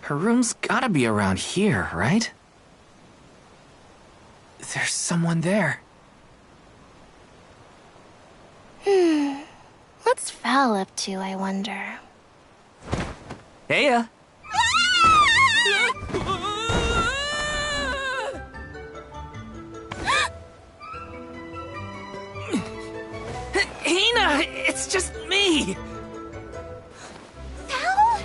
Her room's gotta be around here, right? There's someone there. What's Val up to, I wonder? Heya! Hina! It's just me! Val?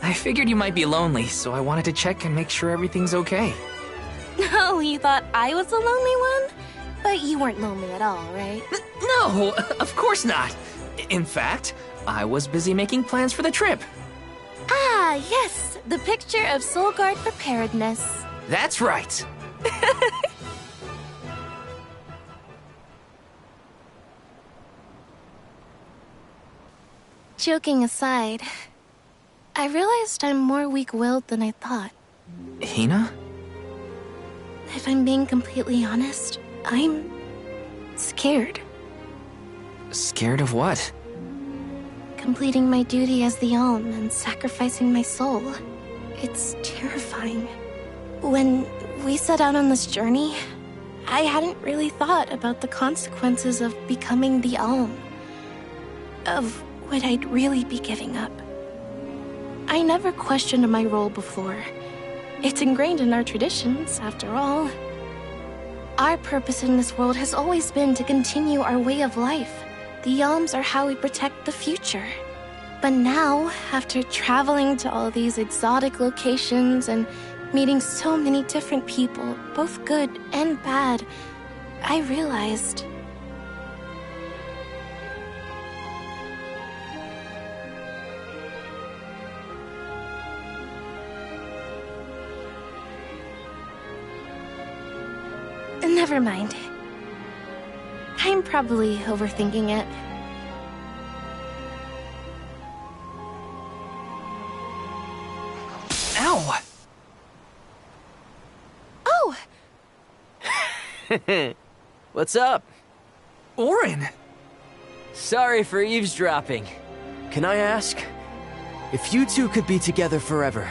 I figured you might be lonely, so I wanted to check and make sure everything's okay. Oh, you thought I was the lonely one? But you weren't lonely at all, right? No, of course not. In fact, I was busy making plans for the trip. Ah, yes, the picture of Soul Guard preparedness. That's right. Joking aside, I realized I'm more weak-willed than I thought. Hina? If I'm being completely honest, I'm scared. Scared of what? Completing my duty as the Alm and sacrificing my soul. It's terrifying. When we set out on this journey, I hadn't really thought about the consequences of becoming the Alm. Of what I'd really be giving up. I never questioned my role before. It's ingrained in our traditions, after all. Our purpose in this world has always been to continue our way of life. The Alms are how we protect the future. But now, after traveling to all these exotic locations and meeting so many different people, both good and bad, I realized... Never mind. I'm probably overthinking it. Ow! Oh! What's up? Orin! Sorry for eavesdropping. Can I ask? If you two could be together forever,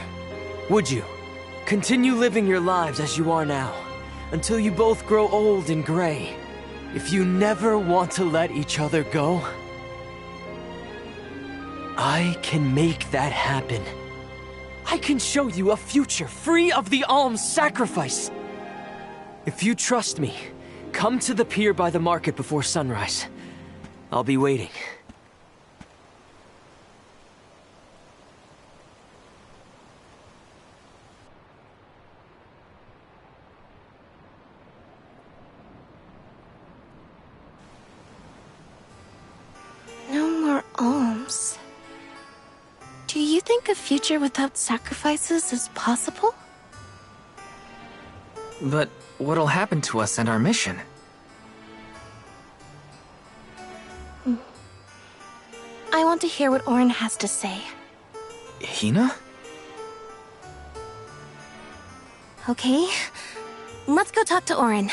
would you? Continue living your lives as you are now, until you both grow old and gray. If you never want to let each other go, I can make that happen. I can show you a future free of the alms sacrifice. If you trust me, come to the pier by the market before sunrise. I'll be waiting. No more alms. Do you think a future without sacrifices is possible? But what'll happen to us and our mission? I want to hear what Orin has to say. Hina? Okay, let's go talk to Orin.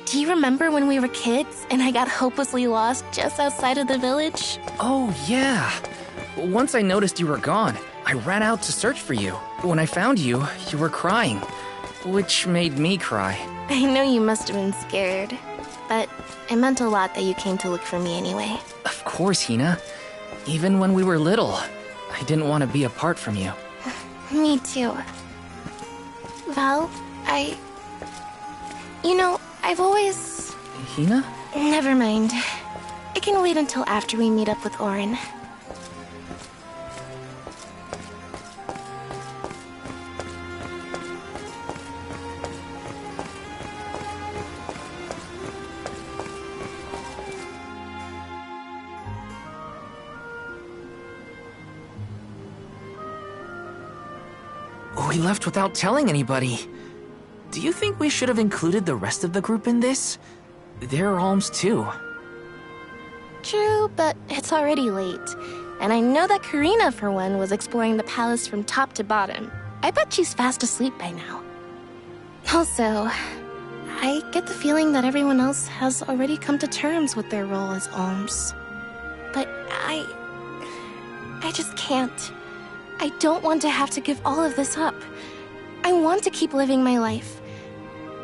Do you remember when we were kids and I got hopelessly lost just outside of the village? Oh, yeah. Once I noticed you were gone, I ran out to search for you. When I found you, you were crying, which made me cry. I know you must have been scared, but it meant a lot that you came to look for me anyway. Of course, Hina. Even when we were little, I didn't want to be apart from you. Me too. Val, I've always... Hina? Never mind. It can wait until after we meet up with Orin. We left without telling anybody. Do you think we should have included the rest of the group in this? They're alms too. True, but it's already late. And I know that Karina, for one, was exploring the palace from top to bottom. I bet she's fast asleep by now. Also, I get the feeling that everyone else has already come to terms with their role as alms. But I just can't. I don't want to have to give all of this up. I want to keep living my life.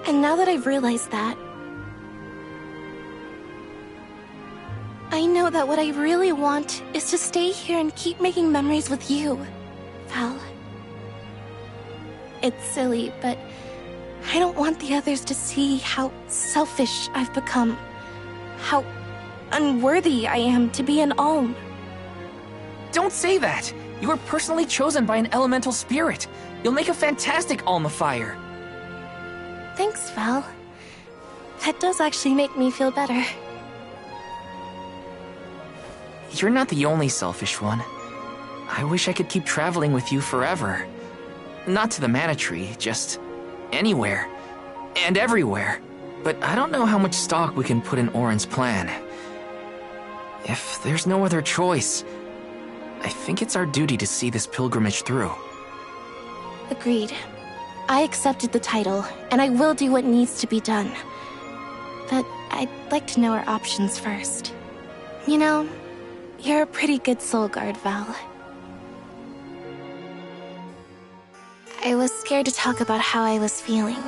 And now that I've realized that, I know that what I really want is to stay here and keep making memories with you, Val. It's silly, but I don't want the others to see how selfish I've become. How unworthy I am to be an alm. Don't say that! You were personally chosen by an elemental spirit. You'll make a fantastic alma fire. Thanks, Val. That does actually make me feel better. You're not the only selfish one. I wish I could keep traveling with you forever. Not to the Mana Tree, just anywhere. And everywhere. But I don't know how much stock we can put in Oren's plan. If there's no other choice, I think it's our duty to see this pilgrimage through. Agreed. I accepted the title, and I will do what needs to be done. But I'd like to know our options first. You know, you're a pretty good soul guard, Val. I was scared to talk about how I was feeling.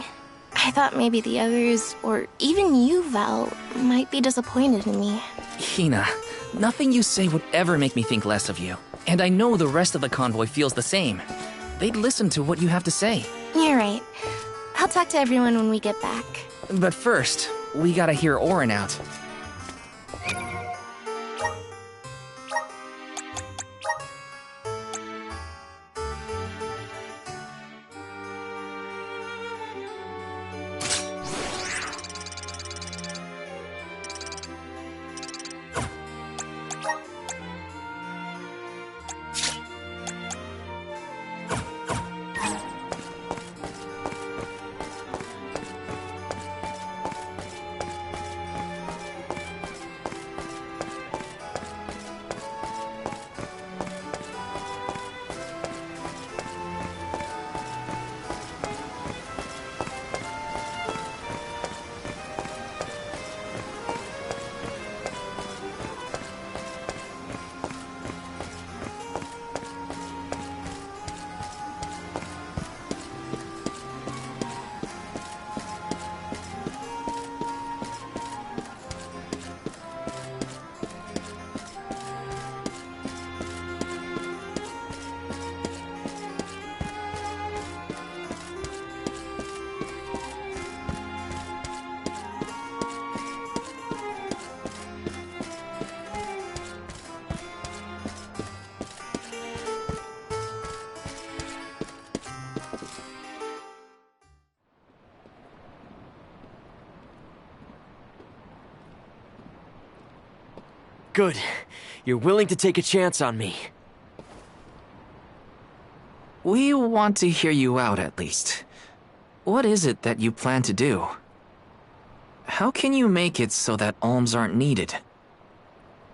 I thought maybe the others, or even you, Val, might be disappointed in me. Hina, nothing you say would ever make me think less of you. And I know the rest of the convoy feels the same. They'd listen to what you have to say. You're right. I'll talk to everyone when we get back. But first, we gotta hear Oren out. Good. You're willing to take a chance on me. We want to hear you out, at least. What is it that you plan to do? How can you make it so that alms aren't needed?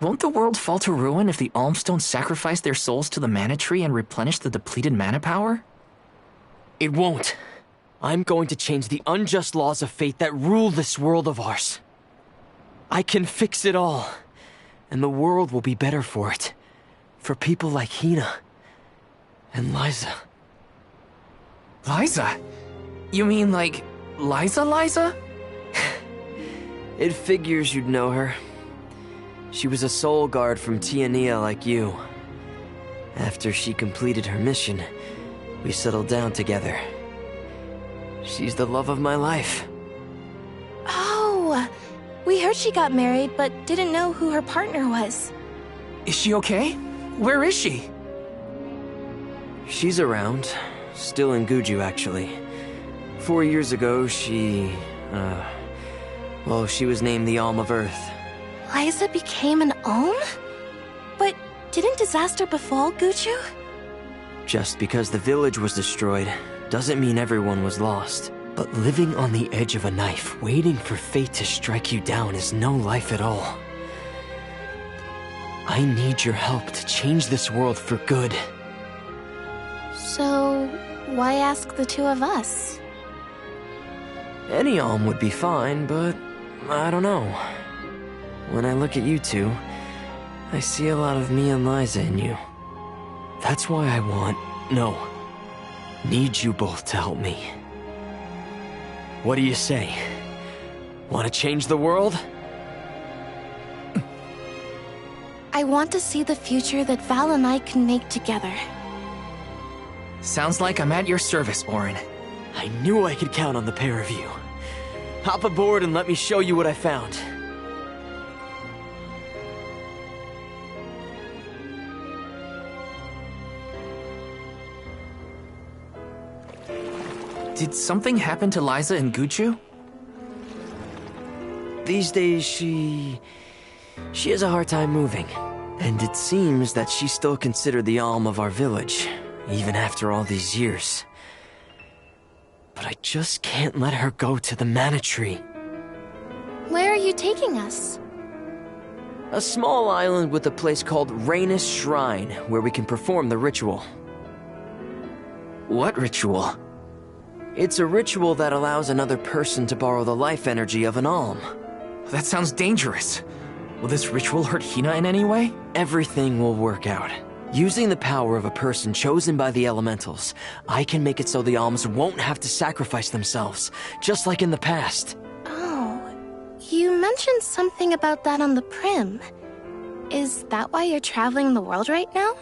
Won't the world fall to ruin if the alms don't sacrifice their souls to the Mana Tree and replenish the depleted mana power? It won't. I'm going to change the unjust laws of fate that rule this world of ours. I can fix it all. And the world will be better for it. For people like Hina. And Liza. Liza? You mean like Liza? It figures you'd know her. She was a soul guard from Tiania like you. After she completed her mission, we settled down together. She's the love of my life. Oh! We heard she got married, but didn't know who her partner was. Is she okay? Where is she? She's around. Still in Guju, actually. 4 years ago, she was named the Alm of Earth. Liza became an alm? But didn't disaster befall Guju? Just because the village was destroyed doesn't mean everyone was lost. But living on the edge of a knife, waiting for fate to strike you down is no life at all. I need your help to change this world for good. So, why ask the two of us? Any alm would be fine, but I don't know. When I look at you two, I see a lot of me and Liza in you. That's why I need you both to help me. What do you say? Want to change the world? I want to see the future that Val and I can make together. Sounds like I'm at your service, Orin. I knew I could count on the pair of you. Hop aboard and let me show you what I found. Did something happen to Liza and Guchu? These days, she has a hard time moving. And it seems that she's still considered the alm of our village, even after all these years. But I just can't let her go to the Mana Tree. Where are you taking us? A small island with a place called Rhaenus Shrine, where we can perform the ritual. What ritual? It's a ritual that allows another person to borrow the life energy of an alm. That sounds dangerous. Will this ritual hurt Hina in any way? Everything will work out. Using the power of a person chosen by the elementals, I can make it so the alms won't have to sacrifice themselves, just like in the past. Oh, you mentioned something about that on the Prim. Is that why you're traveling the world right now?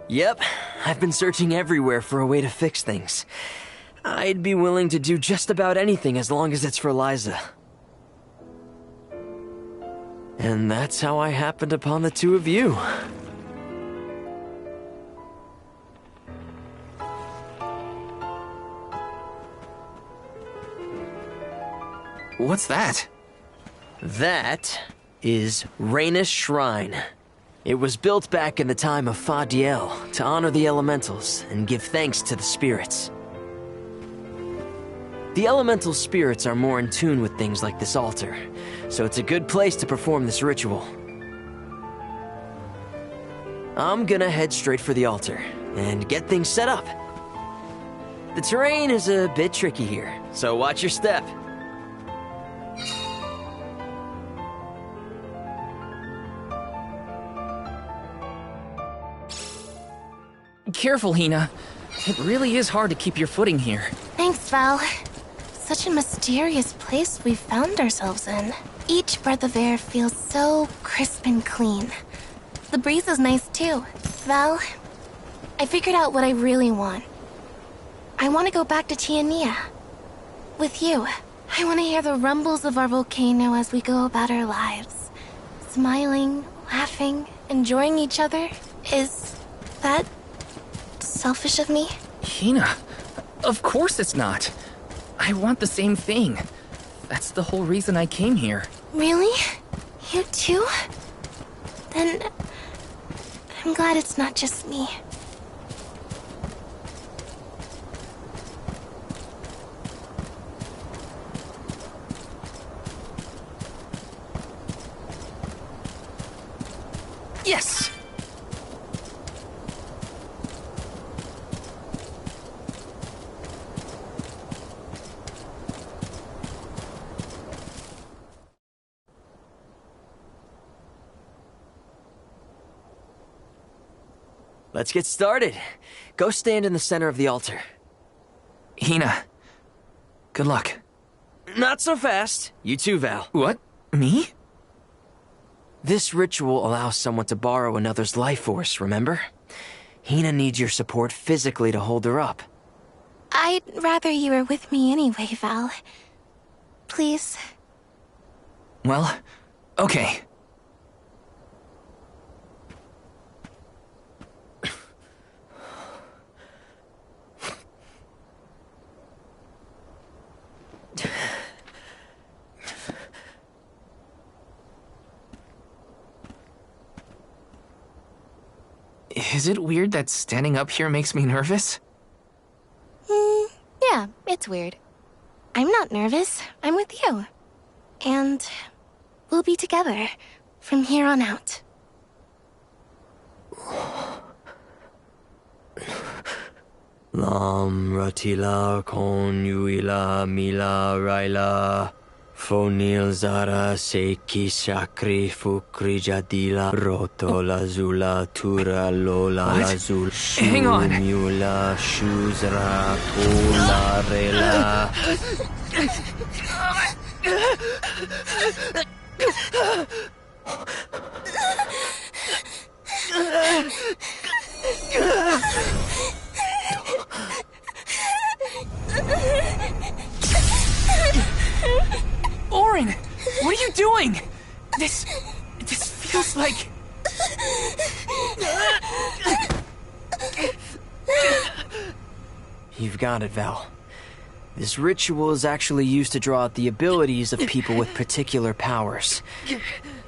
Yep, I've been searching everywhere for a way to fix things. I'd be willing to do just about anything as long as it's for Liza. And that's how I happened upon the two of you. What's that? That is Rhaenus Shrine. It was built back in the time of Fadiel to honor the elementals and give thanks to the spirits. The elemental spirits are more in tune with things like this altar, so it's a good place to perform this ritual. I'm gonna head straight for the altar and get things set up. The terrain is a bit tricky here, so watch your step. Careful, Hina. It really is hard to keep your footing here. Thanks, Val. Such a mysterious place we've found ourselves in. Each breath of air feels so crisp and clean. The breeze is nice too. Val, I figured out what I really want. I want to go back to Tiania. With you. I want to hear the rumbles of our volcano as we go about our lives. Smiling, laughing, enjoying each other. Is that selfish of me? Hina, of course it's not. I want the same thing. That's the whole reason I came here. Really? You too? Then I'm glad it's not just me. Yes! Let's get started. Go stand in the center of the altar. Hina, good luck. Not so fast. You too, Val. What? Me? This ritual allows someone to borrow another's life force, remember? Hina needs your support physically to hold her up. I'd rather you were with me anyway, Val. Please. Well, okay. Is it weird that standing up here makes me nervous? Yeah, it's weird. I'm not nervous. I'm with you. And we'll be together from here on out. Lam ratila kon yuila mila raila fonil zara seki shakri fukri jadila roto lazula tura lola What? lazul Hang on. mula shuzra tola rela. Orin, what are you doing? This feels like... You've got it, Val. This ritual is actually used to draw out the abilities of people with particular powers.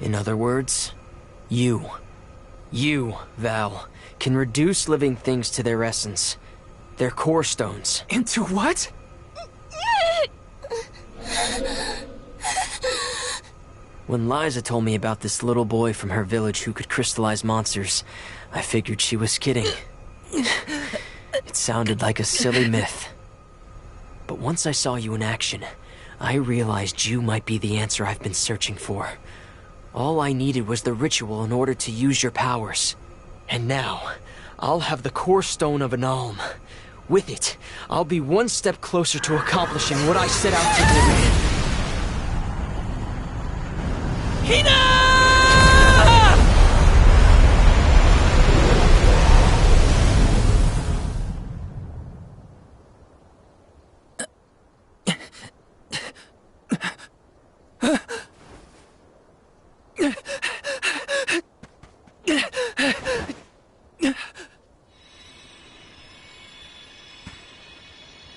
In other words, you, Val, can reduce living things to their essence, their core stones. Into what? When Liza told me about this little boy from her village who could crystallize monsters, I figured she was kidding. It sounded like a silly myth. But once I saw you in action, I realized you might be the answer I've been searching for. All I needed was the ritual in order to use your powers. And now, I'll have the core stone of an alm. With it, I'll be one step closer to accomplishing what I set out to do. Hina!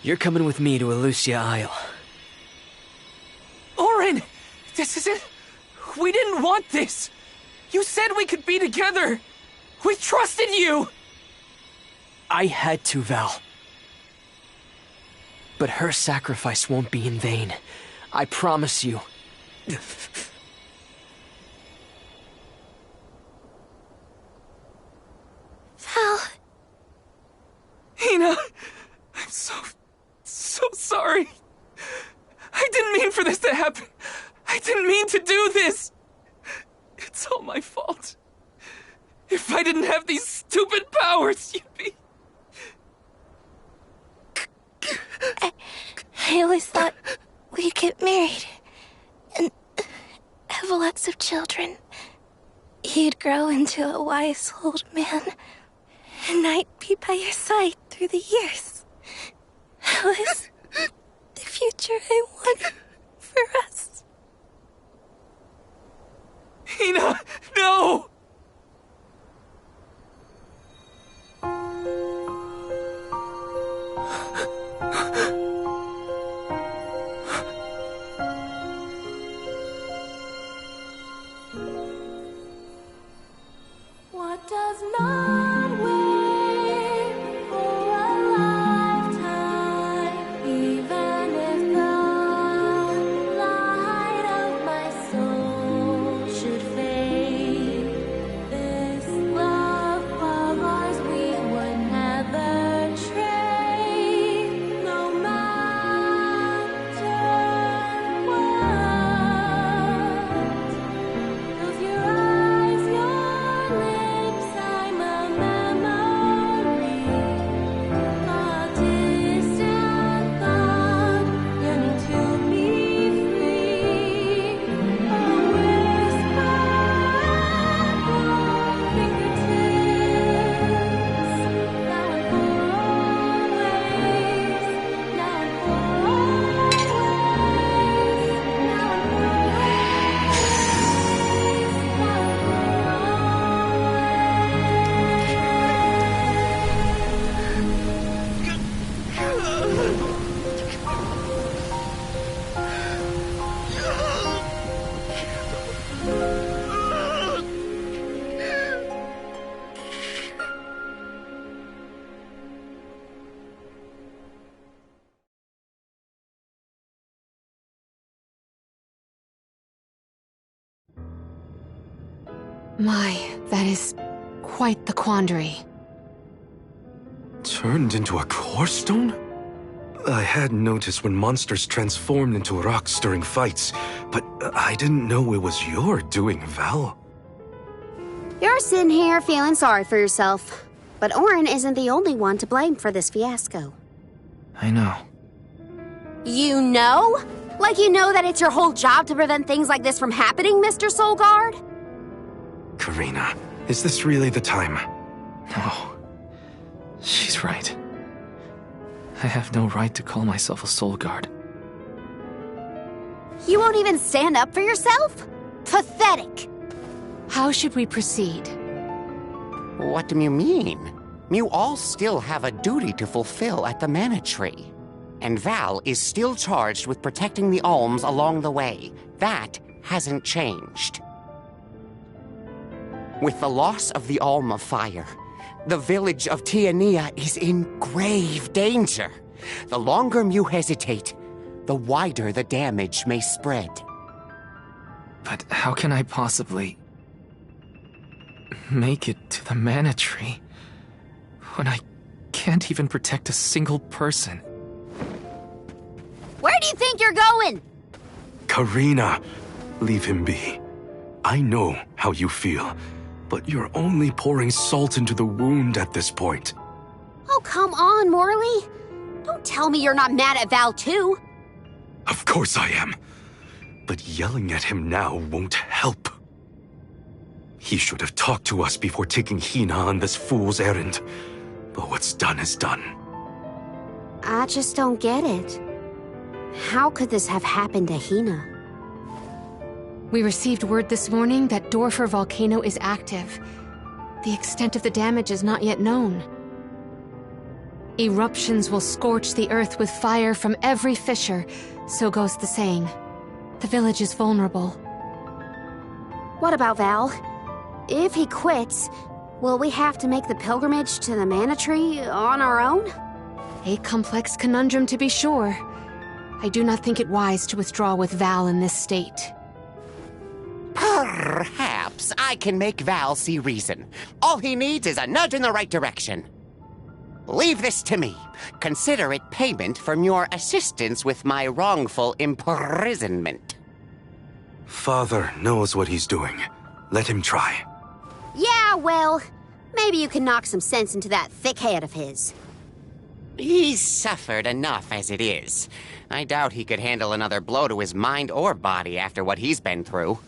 You're coming with me to Elusia Isle. Orin! This isn't... We didn't want this! You said we could be together! We trusted you! I had to, Val. But her sacrifice won't be in vain. I promise you. Val. Hina, I'm so sorry. I didn't mean for this to happen. I didn't mean to do this. It's all my fault. If I didn't have these stupid powers, you'd be... I always thought we'd get married and have lots of children. You'd grow into a wise old man, and I'd be by your side through the years. That was the future I wanted for us. Hina, no! What does not wait for a lifetime, even if the light of my soul should fade? This love of ours we would never trade, no matter what. Close your eyes, your lips, I'm a memory, a distant thought, yearning to be free, a whisper at your fingertips, now and for always, now and for always, now and for My, that is Quite the quandary. Turned into a core stone? I had noticed when monsters transformed into rocks during fights, but I didn't know it was your doing, Val. You're sitting here feeling sorry for yourself. But Orin isn't the only one to blame for this fiasco. I know. You know? Like you know that it's your whole job to prevent things like this from happening, Mr. Soulguard? Karina, is this really the time? No. She's right. I have no right to call myself a soul guard. You won't even stand up for yourself? Pathetic! How should we proceed? What do you mean? You all still have a duty to fulfill at the Mana Tree. And Val is still charged with protecting the alms along the way. That hasn't changed. With the loss of the Alm of Fire, the village of Tiania is in grave danger. The longer you hesitate, the wider the damage may spread. But how can I possibly make it to the Mana Tree when I can't even protect a single person? Where do you think you're going? Karina, leave him be. I know how you feel, but you're only pouring salt into the wound at this point. Oh, come on, Morley. Don't tell me you're not mad at Val, too. Of course I am. But yelling at him now won't help. He should have talked to us before taking Hina on this fool's errand. But what's done is done. I just don't get it. How could this have happened to Hina? We received word this morning that Dorfer Volcano is active. The extent of the damage is not yet known. Eruptions will scorch the earth with fire from every fissure, so goes the saying. The village is vulnerable. What about Val? If he quits, will we have to make the pilgrimage to the Mana Tree on our own? A complex conundrum to be sure. I do not think it wise to withdraw with Val in this state. Perhaps I can make Val see reason. All he needs is a nudge in the right direction. Leave this to me. Consider it payment from your assistance with my wrongful imprisonment. Father knows what he's doing. Let him try. Yeah, well, maybe you can knock some sense into that thick head of his. He's suffered enough as it is. I doubt he could handle another blow to his mind or body after what he's been through.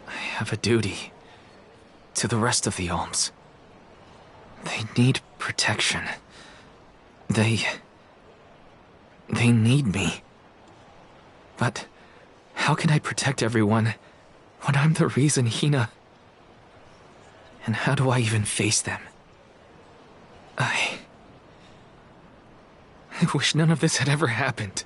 I have a duty to the rest of the alms. They need protection. They need me. But how can I protect everyone when I'm the reason Hina... And how do I even face them? I wish none of this had ever happened.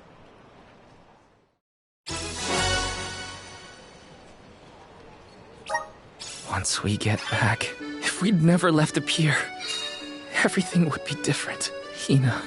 Once we get back, if we'd never left the pier, everything would be different, Hina.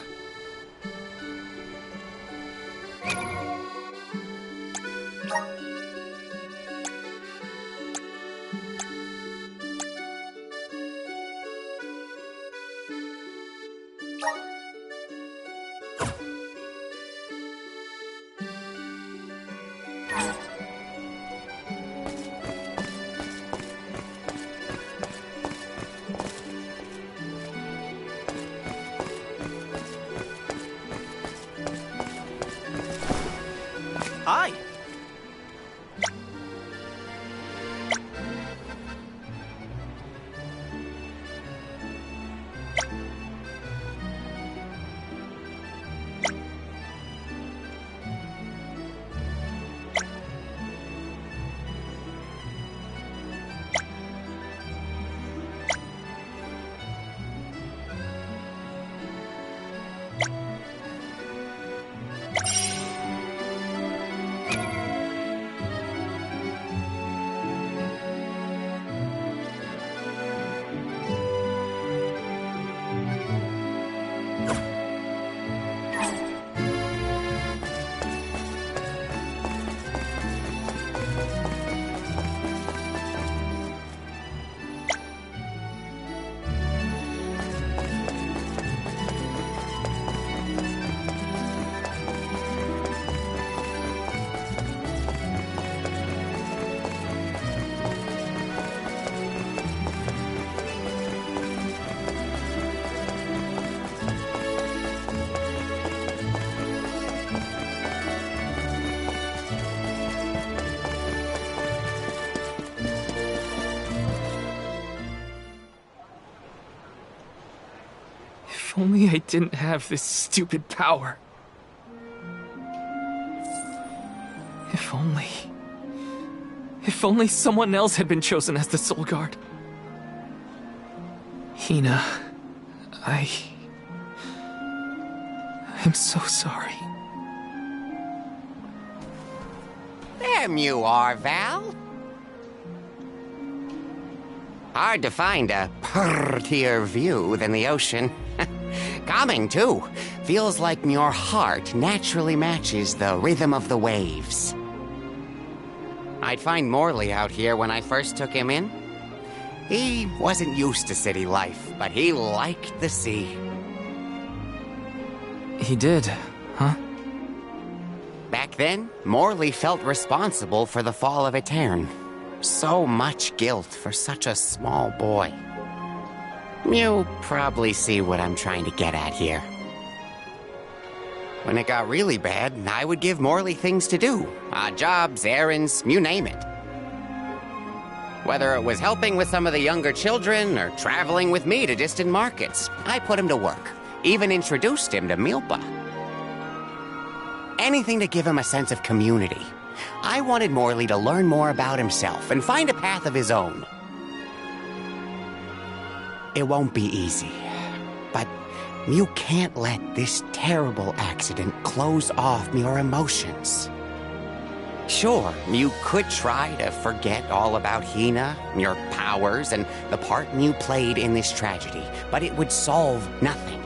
only I didn't have this stupid power. If only... If only someone else had been chosen as the Soul Guard. Hina, I'm so sorry. There you are, Val. Hard to find a prettier view than the ocean. Calming, too. Feels like your heart naturally matches the rhythm of the waves. I'd find Morley out here when I first took him in. He wasn't used to city life, but he liked the sea. He did, huh? Back then, Morley felt responsible for the fall of Etern. So much guilt for such a small boy. You probably see what I'm trying to get at here. When it got really bad, I would give Morley things to do. Odd jobs, errands, you name it. Whether it was helping with some of the younger children or traveling with me to distant markets, I put him to work. Even introduced him to Milpa. Anything to give him a sense of community. I wanted Morley to learn more about himself and find a path of his own. It won't be easy, but you can't let this terrible accident close off your emotions. Sure, you could try to forget all about Hina, your powers, and the part you played in this tragedy, but it would solve nothing.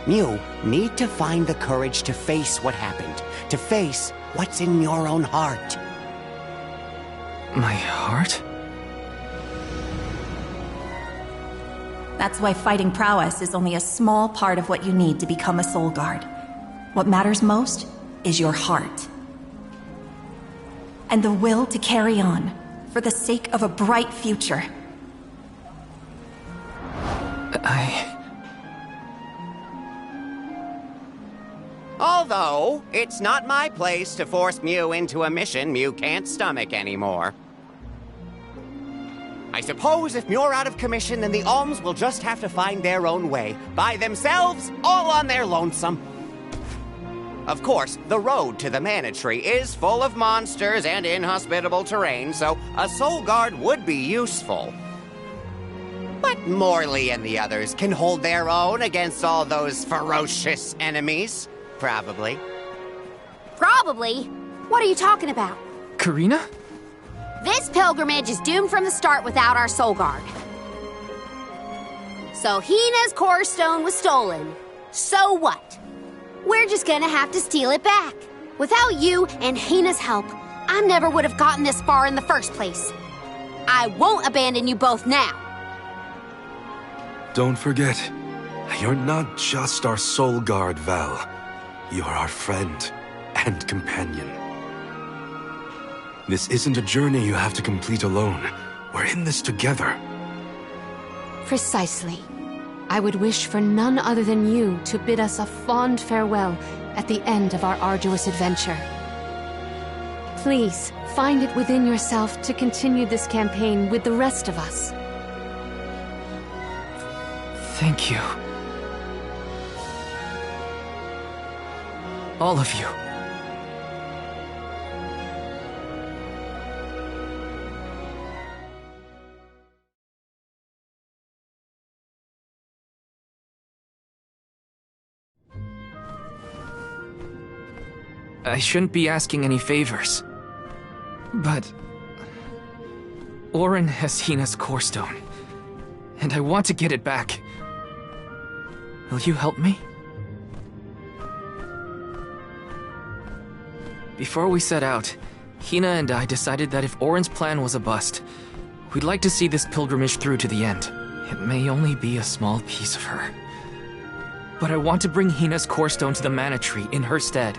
You need to find the courage to face what happened, to face what's in your own heart. My heart? That's why fighting prowess is only a small part of what you need to become a Soul Guard. What matters most is your heart. And the will to carry on, for the sake of a bright future. Although, it's not my place to force Mew into a mission Mew can't stomach anymore. I suppose if Muir out of commission, then the Alms will just have to find their own way. By themselves, all on their lonesome. Of course, the road to the Mana Tree is full of monsters and inhospitable terrain, so a Soul Guard would be useful. But Morley and the others can hold their own against all those ferocious enemies. Probably. Probably? What are you talking about? Karina? This pilgrimage is doomed from the start without our Soul Guard. So Hina's core stone was stolen. So what? We're just gonna have to steal it back. Without you and Hina's help, I never would have gotten this far in the first place. I won't abandon you both now. Don't forget, you're not just our Soul Guard, Val. You're our friend and companion. This isn't a journey you have to complete alone. We're in this together. Precisely. I would wish for none other than you to bid us a fond farewell at the end of our arduous adventure. Please, find it within yourself to continue this campaign with the rest of us. Thank you. All of you. I shouldn't be asking any favors, but Orin has Hina's core stone, and I want to get it back. Will you help me? Before we set out, Hina and I decided that if Orin's plan was a bust, we'd like to see this pilgrimage through to the end. It may only be a small piece of her, but I want to bring Hina's core stone to the Mana Tree in her stead.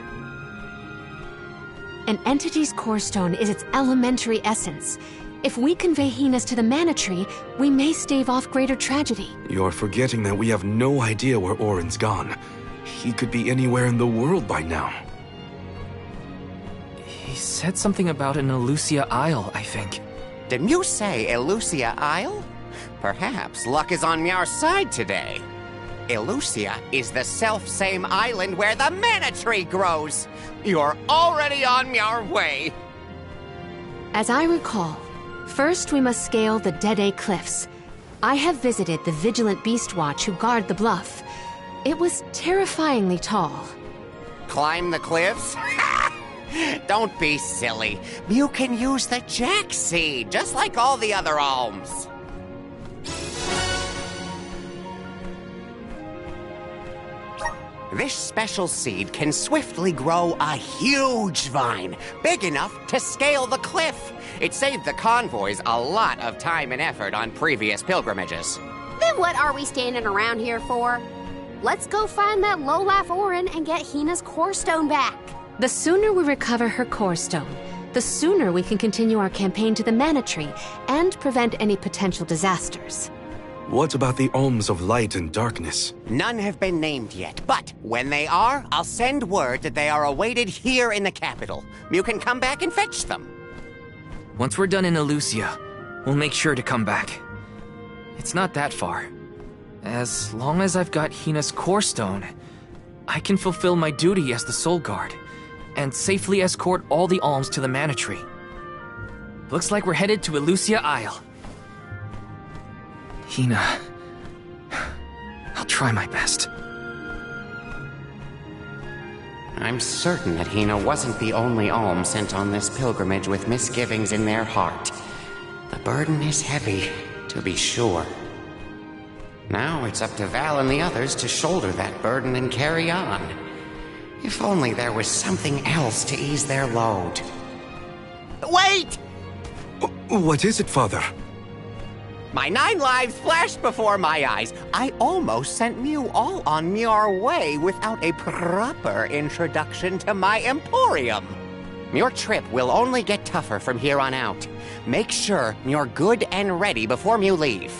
An entity's core stone is its elementary essence. If we convey Hina's to the Mana Tree, we may stave off greater tragedy. You're forgetting that we have no idea where Orin's gone. He could be anywhere in the world by now. He said something about an Elusia Isle, I think. Did you say Elusia Isle? Perhaps luck is on our side today. Elusia is the self-same island where the mana tree grows. You're already on your way. As I recall, first we must scale the Dead Cliffs. I have visited the vigilant Beast Watch who guard the bluff. It was terrifyingly tall. Climb the cliffs? Don't be silly. You can use the Jack Seed, just like all the other alms. This special seed can swiftly grow a huge vine, big enough to scale the cliff. It saved the convoys a lot of time and effort on previous pilgrimages. Then what are we standing around here for? Let's go find that lowlife Orin and get Hina's core stone back. The sooner we recover her core stone, the sooner we can continue our campaign to the Mana Tree and prevent any potential disasters. What about the alms of light and darkness? None have been named yet, but when they are, I'll send word that they are awaited here in the capital. You can come back and fetch them. Once we're done in Elusia, we'll make sure to come back. It's not that far. As long as I've got Hina's core stone, I can fulfill my duty as the Soul Guard and safely escort all the alms to the Mana Tree. Looks like we're headed to Elusia Isle. Hina, I'll try my best. I'm certain that Hina wasn't the only alm sent on this pilgrimage with misgivings in their heart. The burden is heavy, to be sure. Now it's up to Val and the others to shoulder that burden and carry on. If only there was something else to ease their load. Wait! What is it, Father? My 9 lives flashed before my eyes. I almost sent Mew all on your way without a proper introduction to my emporium. Your trip will only get tougher from here on out. Make sure you're good and ready before you leave.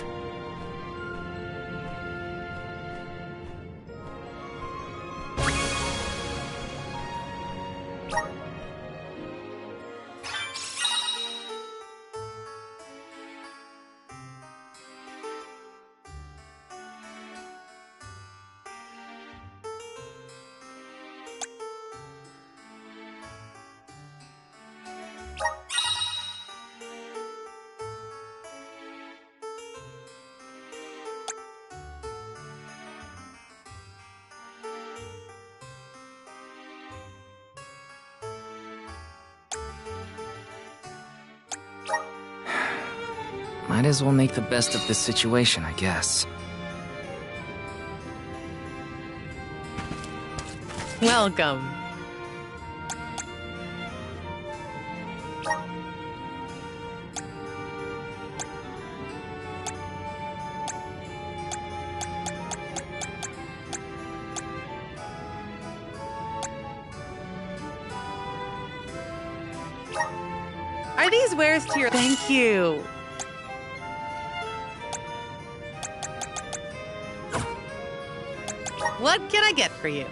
Might as well make the best of this situation, I guess. Welcome. Are these wares to your... Thank you. What can I get for you?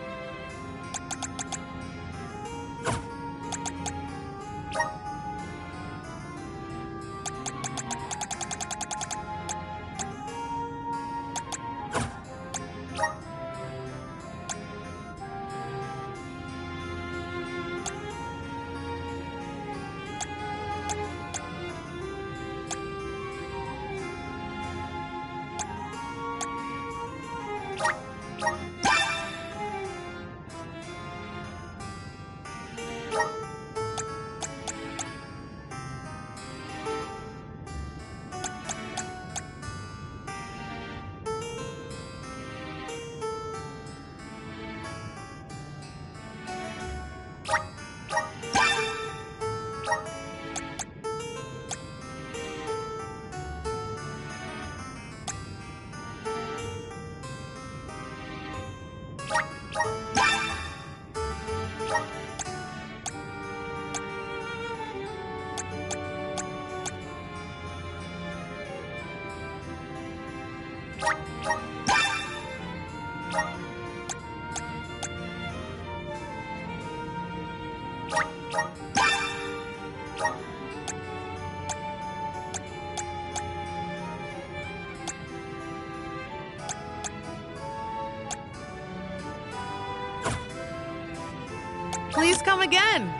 Please come again.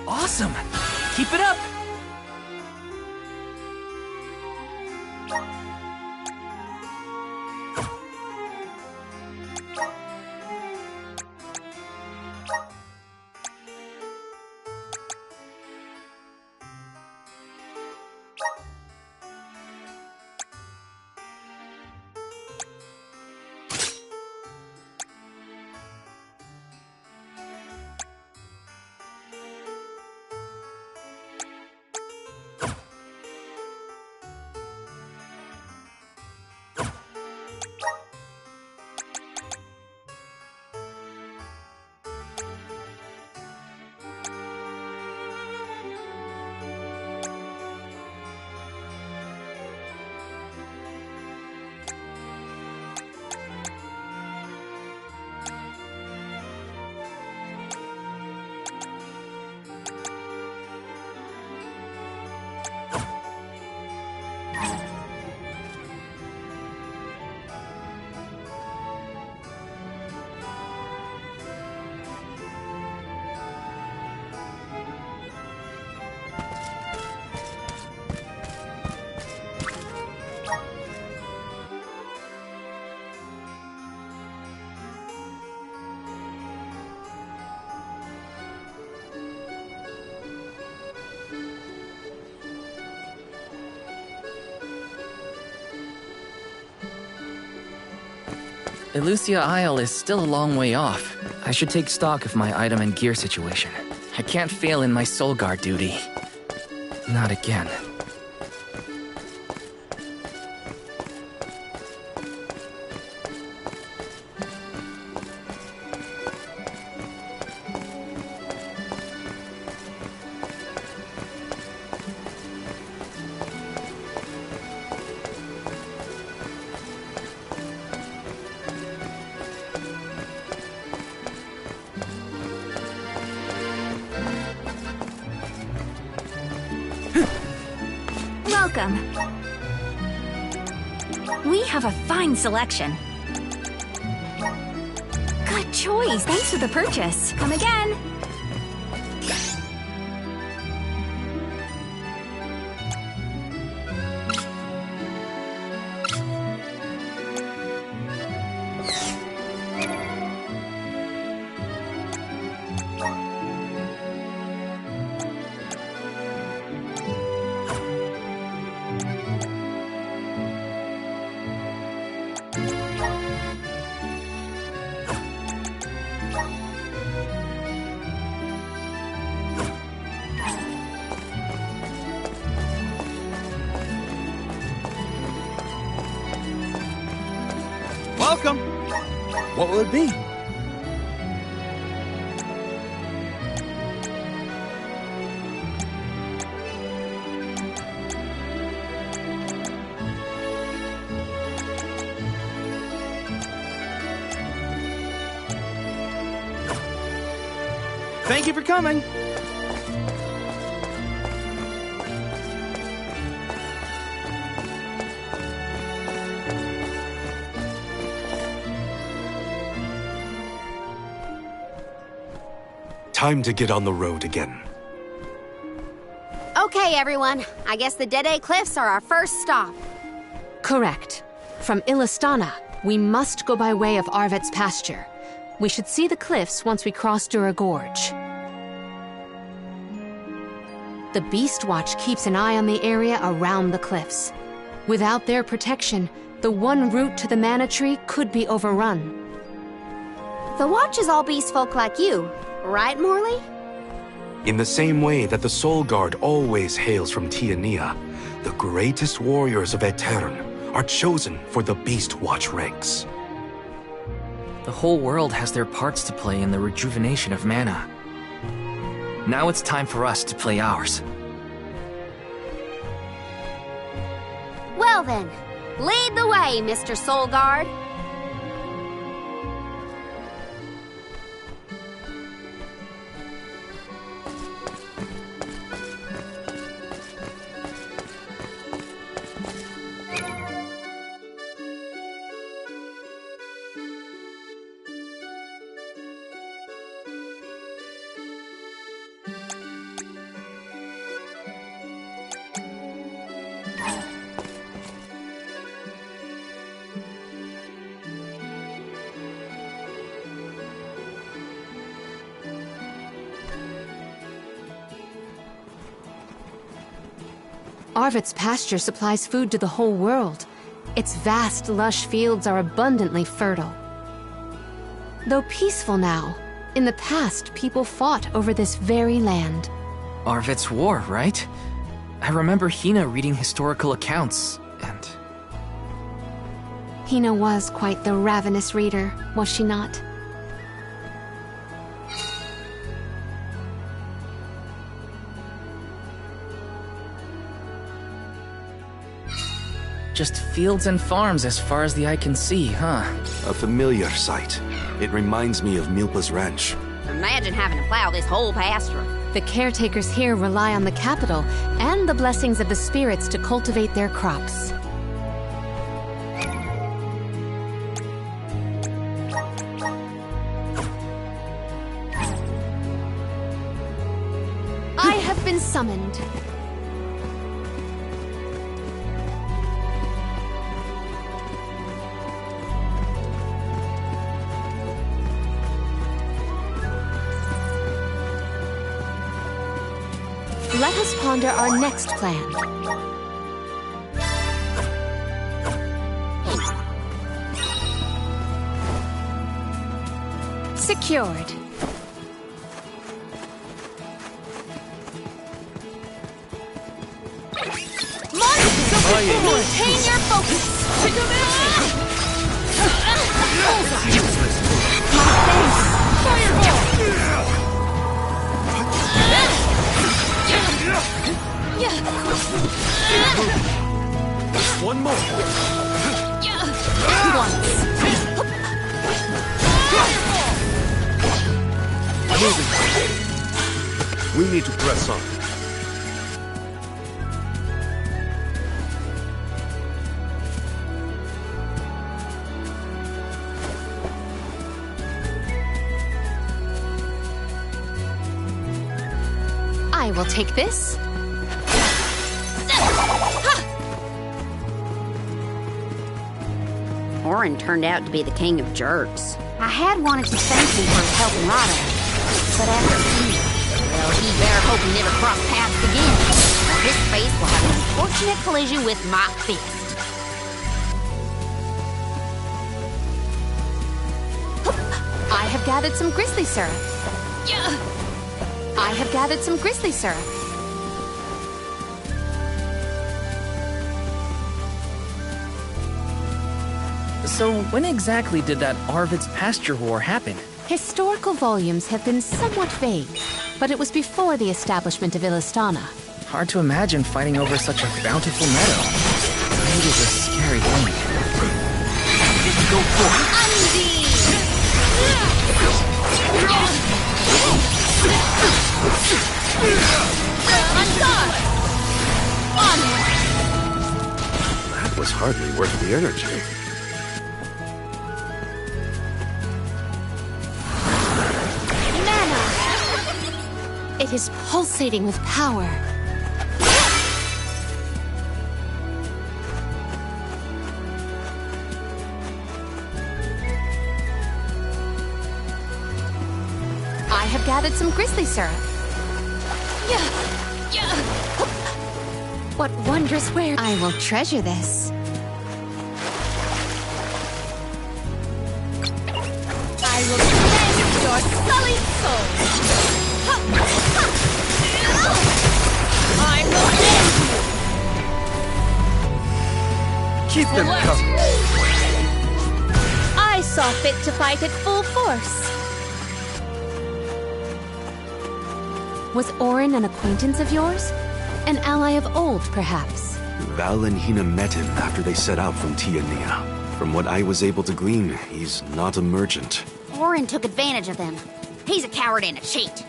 Awesome! Keep it up! Elusia Isle is still a long way off. I should take stock of my item and gear situation. I can't fail in my soul guard duty. Not again. Welcome. We have a fine selection. Good choice. Thanks for the purchase. Come again. welcome. What will it be? Thank you for coming. Time to get on the road again. Okay, everyone. I guess the Dede Cliffs are our first stop. Correct. From Illistana, we must go by way of Arvet's pasture. We should see the cliffs once we cross Dura Gorge. The Beast Watch keeps an eye on the area around the cliffs. Without their protection, the one route to the Mana Tree could be overrun. The Watch is all beast folk like you, right, Morley? In the same way that the Soul Guard always hails from Tiania, the greatest warriors of Aetern are chosen for the Beast Watch ranks. The whole world has their parts to play in the rejuvenation of mana. Now it's time for us to play ours. Well then, lead the way, Mr. Soul Guard. Arvet's pasture supplies food to the whole world. Its vast, lush fields are abundantly fertile. Though peaceful now, in the past people fought over this very land. Arvet's war, right? I remember Hina reading historical accounts, and... Hina was quite the ravenous reader, was she not? Just fields and farms as far as the eye can see, huh? A familiar sight. It reminds me of Milpa's ranch. Imagine having to plow this whole pasture. The caretakers here rely on the capital and the blessings of the spirits to cultivate their crops. I have been summoned. Let us ponder our next plan. Secured. Maintain your focus! One more. We need to press on. I will take this. Orin turned out to be the king of jerks. I had wanted to thank him for his help in Rada, but after Hina, well, he better hope we never cross paths again, or his face will have an unfortunate collision with my fist. I have gathered some grizzly syrup. I have gathered some grizzly syrup. So when exactly did that Arvid's pasture war happen? Historical volumes have been somewhat vague, but it was before the establishment of Illistana. Hard to imagine fighting over such a bountiful meadow. It is a scary thing. Go That was hardly worth the energy. It is pulsating with power. I have gathered some grizzly syrup. What wondrous wares! I will treasure this. I will cleanse your sullied soul. I will end you. Keep them coming. I saw fit to fight at full force. Was Orin an acquaintance of yours? An ally of old, perhaps? Val and Hina met him after they set out from Tiania. From what I was able to glean, he's not a merchant. Orin took advantage of them. He's a coward and a cheat.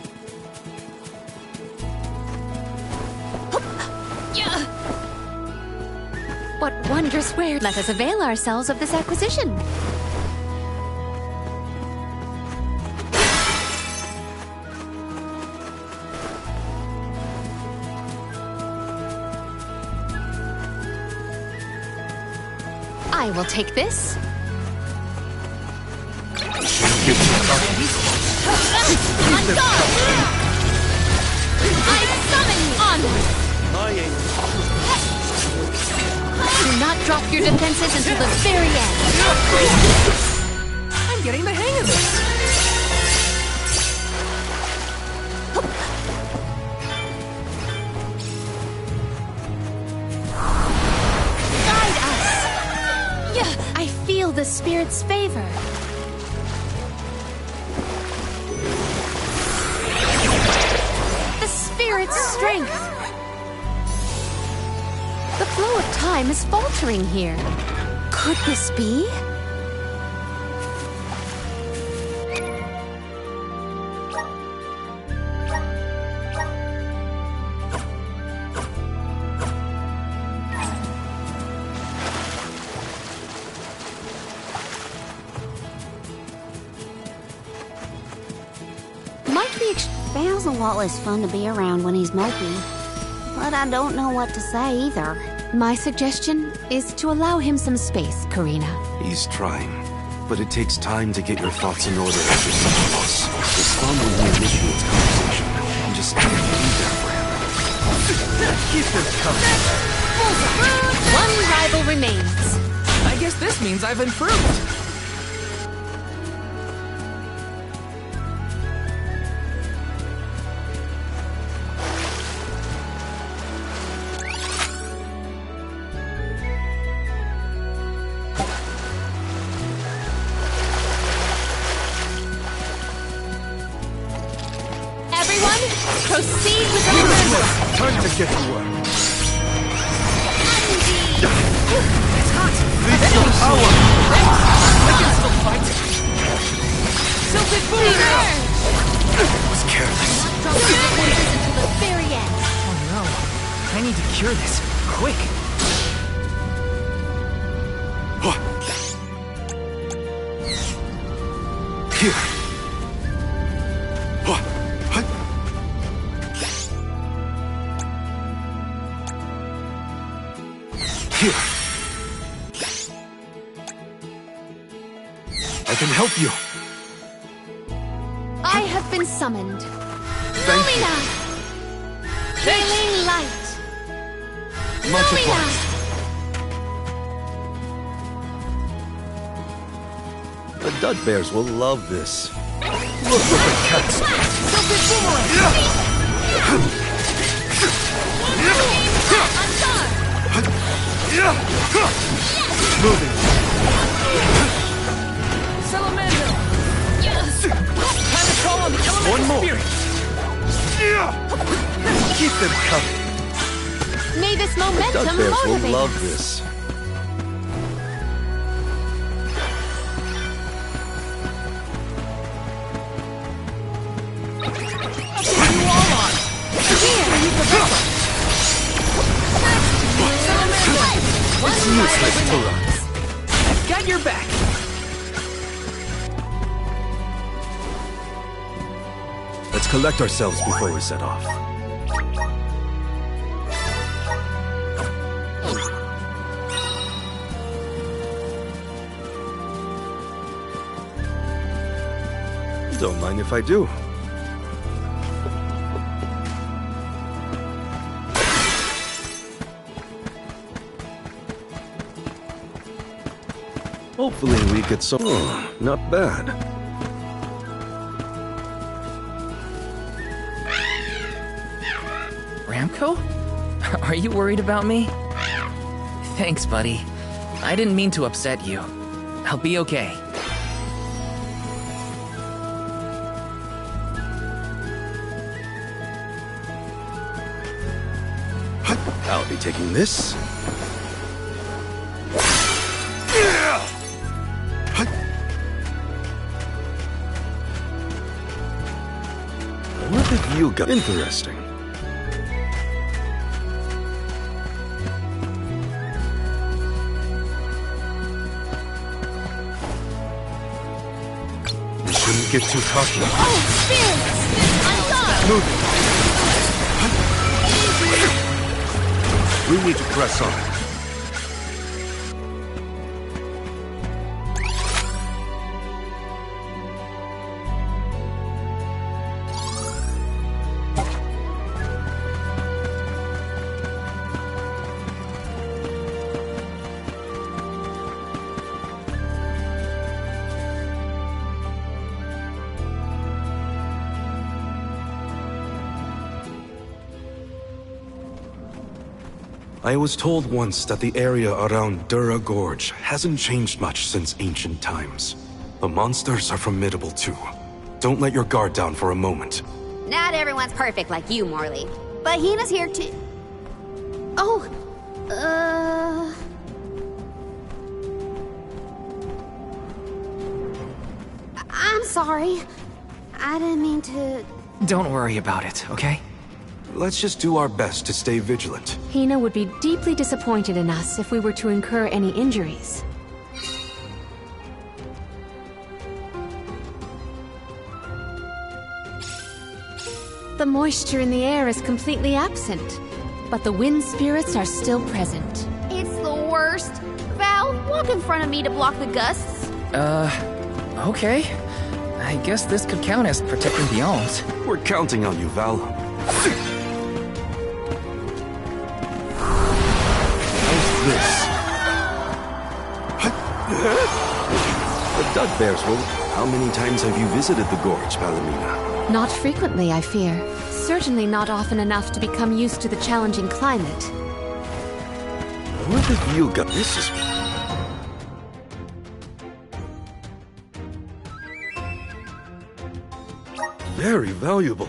What wondrous wares! Let us avail ourselves of this acquisition. I will take this. I summon you! Onward! Do not drop your defenses until the very end. I'm getting the hang of this. Guide us. I feel the spirit's favor. The spirit's strength. The flow of time is faltering here. Could this be? Val's a lot less fun to be around when he's mopey. But I don't know what to say either. My suggestion is to allow him some space, Karina. He's trying, but it takes time to get your thoughts in order after such a loss. Respond when he initiates conversation. I'm just can't be there for him. Keep them coming. One rival remains. I guess this means I've improved. Proceed with your Time to get to work. It's hot. Leave some power. I can still fight. Tilted boomer! I was careless. Drop your defenses until the very end. Oh no. I need to cure this. Quick. Here. Here. I can help you. I have been summoned. Thank you. Lumina! Failing light. Much Lumina! obliged. The Dud Bears will love this. Look at the cats. Tilted boomerang! Moving. Salamandra! Yes! Time to call on the elemental One more. spirit! Keep them coming. May this momentum Duckbears will motivate love us. this. You all on! Here, use the vessel! It's useless to us. I've got your back! Let's collect ourselves before we set off. Don't mind if I do. Hopefully we get some... Oh, not bad. Ramco? Are you worried about me? Thanks, buddy. I didn't mean to upset you. I'll be okay. I'll be taking this. What have you got? Interesting. We shouldn't get too cocky. Oh, spirits! I'm Moving. We need to press on. I was told once that the area around Dura Gorge hasn't changed much since ancient times. The monsters are formidable too. Don't let your guard down for a moment. Not everyone's perfect like you, Morley. But Hina's here too. Oh, I'm sorry. I didn't mean to... Don't worry about it, okay? Let's just do our best to stay vigilant. Hina would be deeply disappointed in us if we were to incur any injuries. The moisture in the air is completely absent, but the wind spirits are still present. It's the worst. Val, walk in front of me to block the gusts. Okay. I guess this could count as protecting the alms. We're counting on you, Val. This. The Duckbears will... How many times have you visited the gorge, Palomina? Not frequently, I fear. Certainly not often enough to become used to the challenging climate. What have you got? This is... very valuable.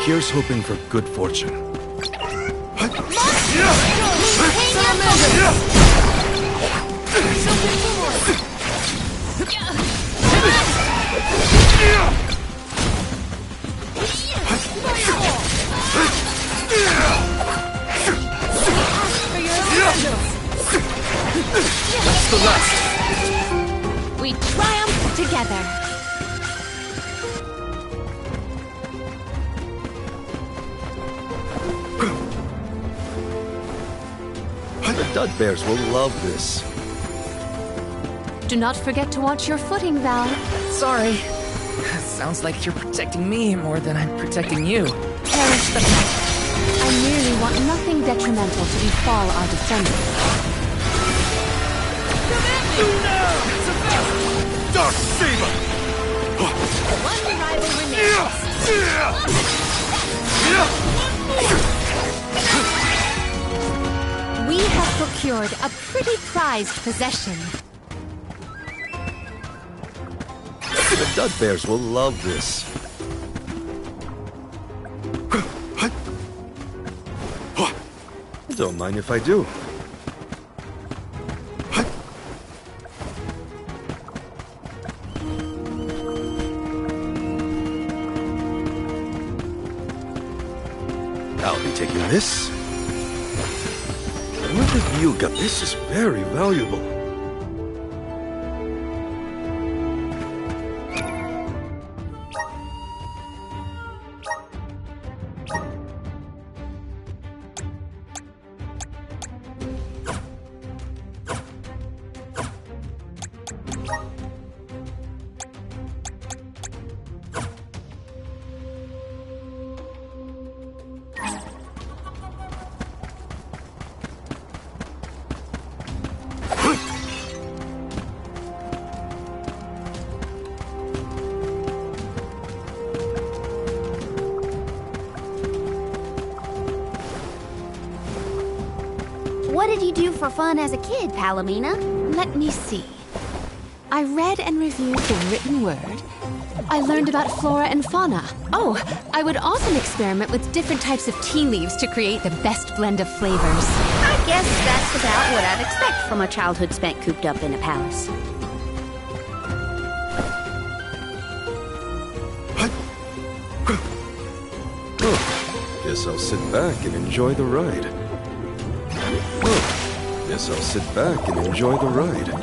Here's hoping for good fortune. That's the last. We triumph together. The Dud Bears will love this. Do not forget to watch your footing, Val. Sorry. Sounds like you're protecting me more than I'm protecting you. Perish the past. I merely want nothing detrimental to befall our descendants. Dark Saber! One rival remains. We have procured a pretty prized possession. The Dud Bears will love this. Don't mind if I do. I'll be taking this. What have you got? This is very valuable. What did you do for fun as a kid, Palomina? Let me see. I read and reviewed the written word. I learned about flora and fauna. Oh, I would often experiment with different types of tea leaves to create the best blend of flavors. I guess that's about what I'd expect from a childhood spent cooped up in a palace. Oh, guess I'll sit back and enjoy the ride. Oh, guess I'll sit back and enjoy the ride.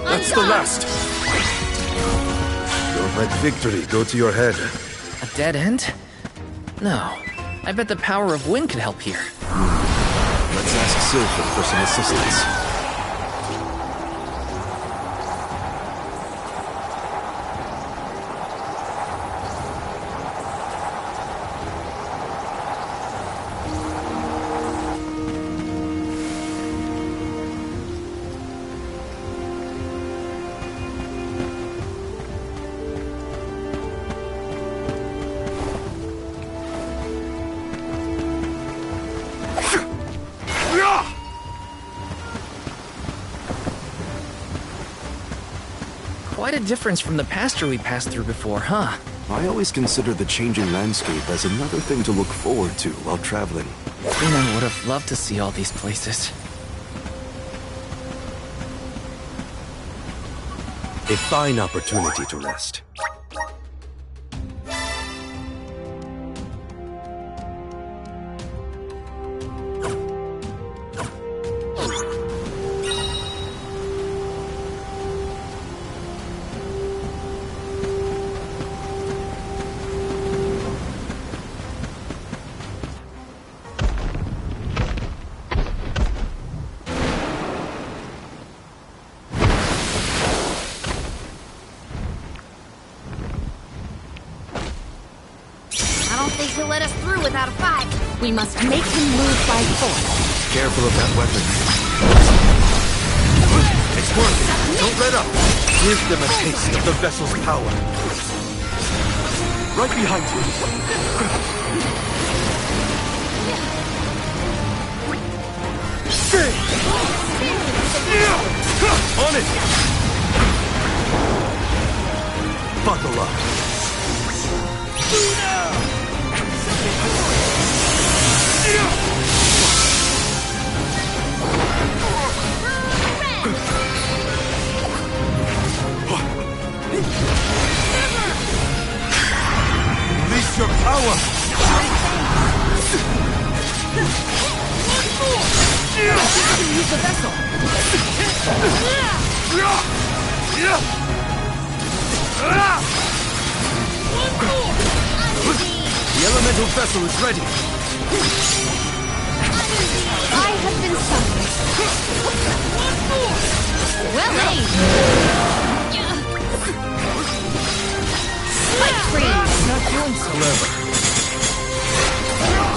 That's the last. Don't let victory go to your head. A dead end? No. I bet the power of wind could help here. Let's ask Silver for some assistance. Quite a difference from the pasture we passed through before, huh? I always consider the changing landscape as another thing to look forward to while traveling. Hina would have loved to see all these places. A fine opportunity to rest. He'll let us through without a fight. We must make him move by force. Careful of that weapon. It's working. Don't let up. Give them a taste of the vessel's power. Right behind you. On it! Buckle up. Release your power! Use the vessel! The elemental vessel is ready. I have been summoned. Well aimed. Fight free. Not doing so Clever.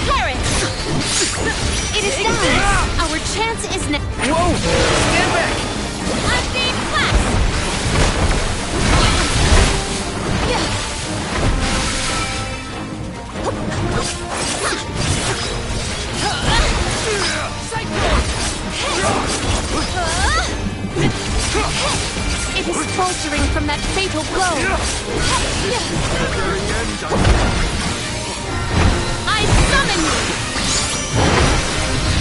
Carrot! It is done! Our chance is now. Whoa! Stand back! I'm being clapped! It is faltering from that fatal blow. I summon you!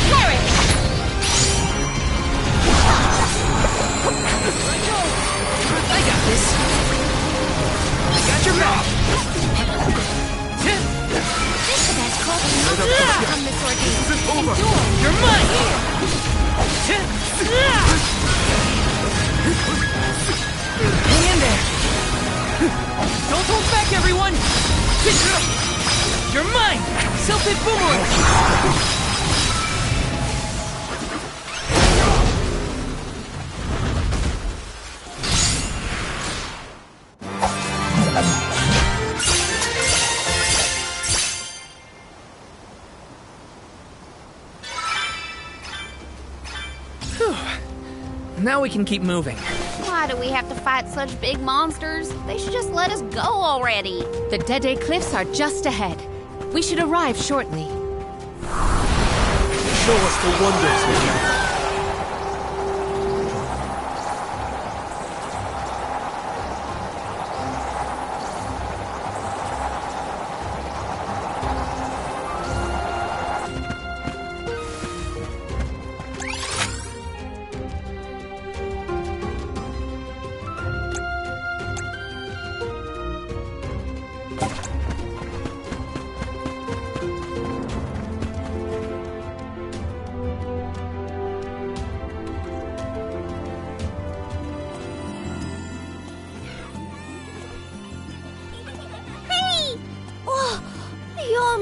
Carrot! I got this. I got your back. This event calls from this ordeal. Endure! You're mine! Hang in there! Don't hold back, everyone! You're mine! Self-hit boomerang! Now we can keep moving. Why do we have to fight such big monsters? They should just let us go already. The Dede Cliffs are just ahead. We should arrive shortly. Show us the wonders.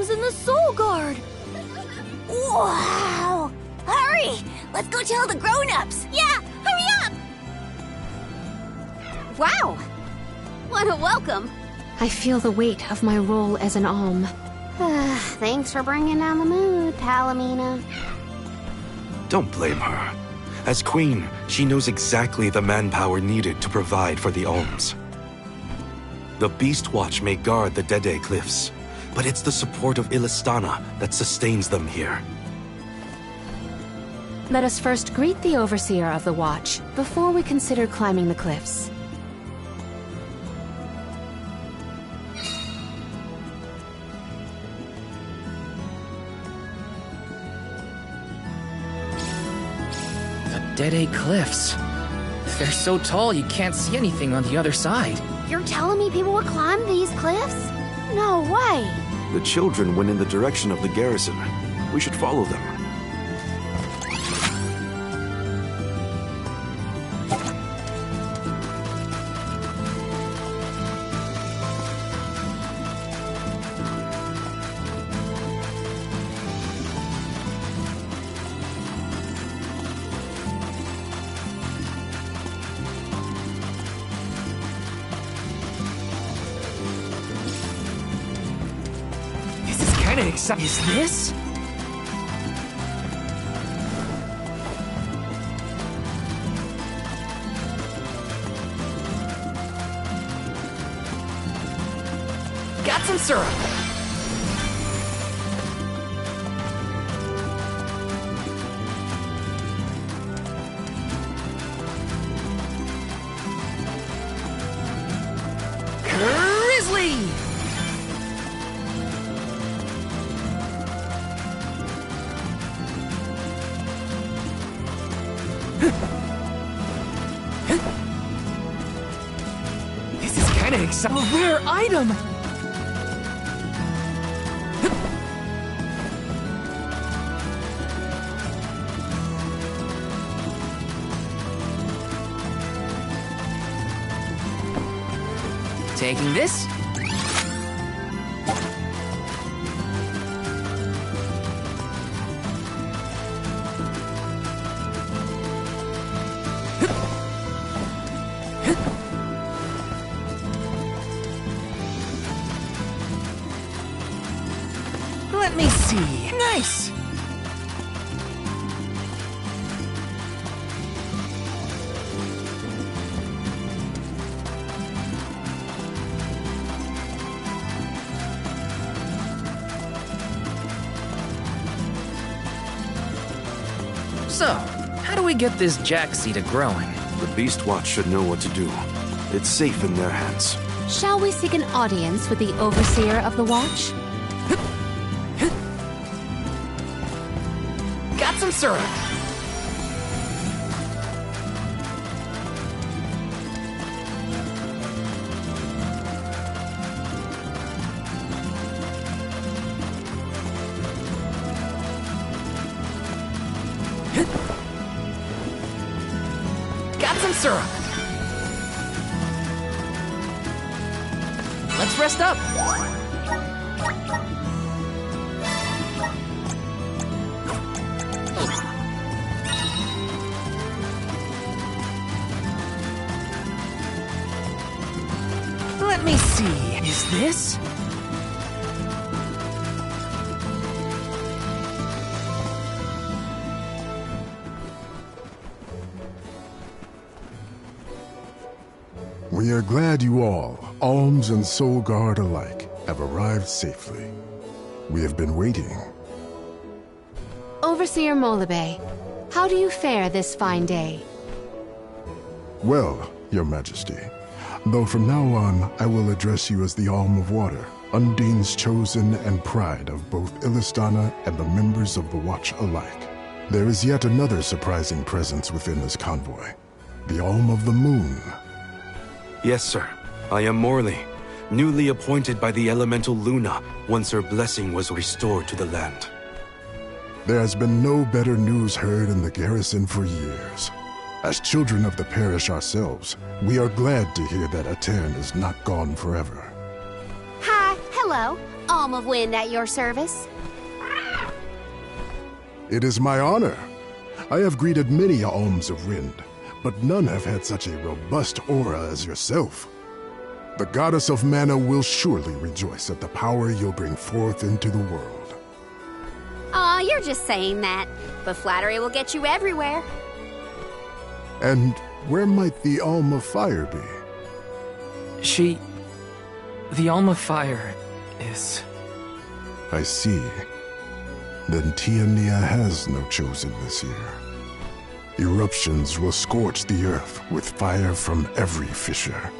And the Soul Guard! Wow! Hurry! Let's go tell the grown-ups! Yeah! Hurry up! Wow! What a welcome! I feel the weight of my role as an alm. Thanks for bringing down the mood, Palomina. Don't blame her. As queen, she knows exactly the manpower needed to provide for the alms. The Beast Watch may guard the Dede Cliffs, but it's the support of Illistana that sustains them here. Let us first greet the overseer of the watch before we consider climbing the cliffs. The Dede Cliffs. They're so tall you can't see anything on the other side. You're telling me people would climb these cliffs? No way! The children went in the direction of the garrison. We should follow them. Is this? Got some syrup. This is kinda exciting. A rare item! Taking this. Let me see. Nice! So, how do we get this jack seed growing? The Beast Watch should know what to do. It's safe in their hands. Shall we seek an audience with the Overseer of the Watch? Got some syrup! Got some syrup! Let's rest up! Let me see. Is this? We are glad you all, Alms and Soul Guard alike, have arrived safely. We have been waiting. Overseer Molabe, how do you fare this fine day? Well, Your Majesty, though from now on I will address you as the Alm of Water, Undine's chosen and pride of both Illistana and the members of the Watch alike. There is yet another surprising presence within this convoy, the Alm of the Moon. Yes, sir. I am Morley, newly appointed by the elemental Luna once her blessing was restored to the land. There has been no better news heard in the garrison for years. As children of the parish ourselves, we are glad to hear that Aetern is not gone forever. Hi, hello. Alm of Wind at your service. It is my honor. I have greeted many Alms of Wind, but none have had such a robust aura as yourself. The goddess of mana will surely rejoice at the power you'll bring forth into the world. Aw, you're just saying that. But flattery will get you everywhere. And where might the Alm of Fire be? The Alm of Fire is... I see. Then Tiania has no chosen this year. Eruptions will scorch the earth with fire from every fissure.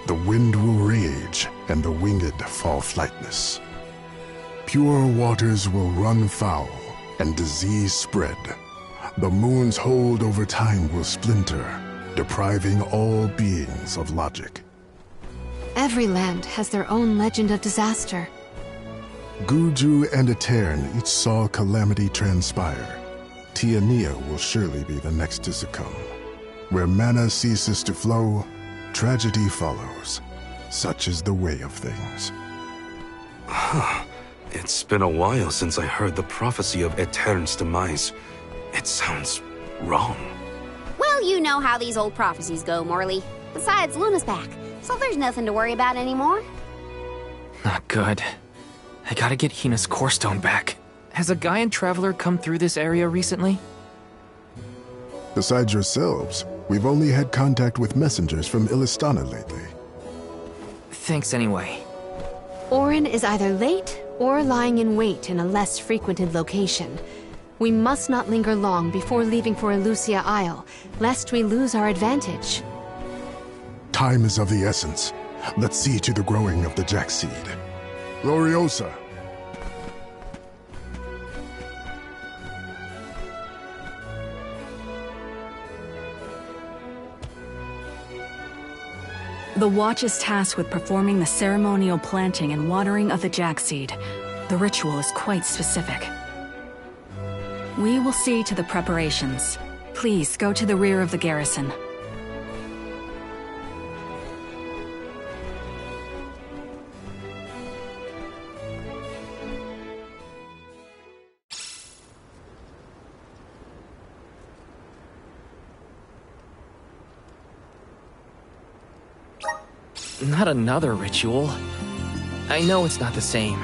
The wind will rage, and the winged fall flightless. Pure waters will run foul, and disease spread. The moon's hold over time will splinter, depriving all beings of logic. Every land has their own legend of disaster. Guju and Aetern each saw calamity transpire. Tiania will surely be the next to succumb. Where mana ceases to flow, tragedy follows. Such is the way of things. It's been a while since I heard the prophecy of Aetern's demise. It sounds wrong. Well, you know how these old prophecies go, Morley. Besides, Luna's back, so there's nothing to worry about anymore. Not good. I gotta get Hina's core stone back. Has a Gaian traveler come through this area recently? Besides yourselves, we've only had contact with messengers from Illistana lately. Thanks anyway. Orin is either late or lying in wait in a less frequented location. We must not linger long before leaving for Elusia Isle, lest we lose our advantage. Time is of the essence. Let's see to the growing of the Jack Seed. Gloriosa! The Watch is tasked with performing the ceremonial planting and watering of the jackseed. The ritual is quite specific. We will see to the preparations. Please go to the rear of the garrison. Not another ritual. I know it's not the same,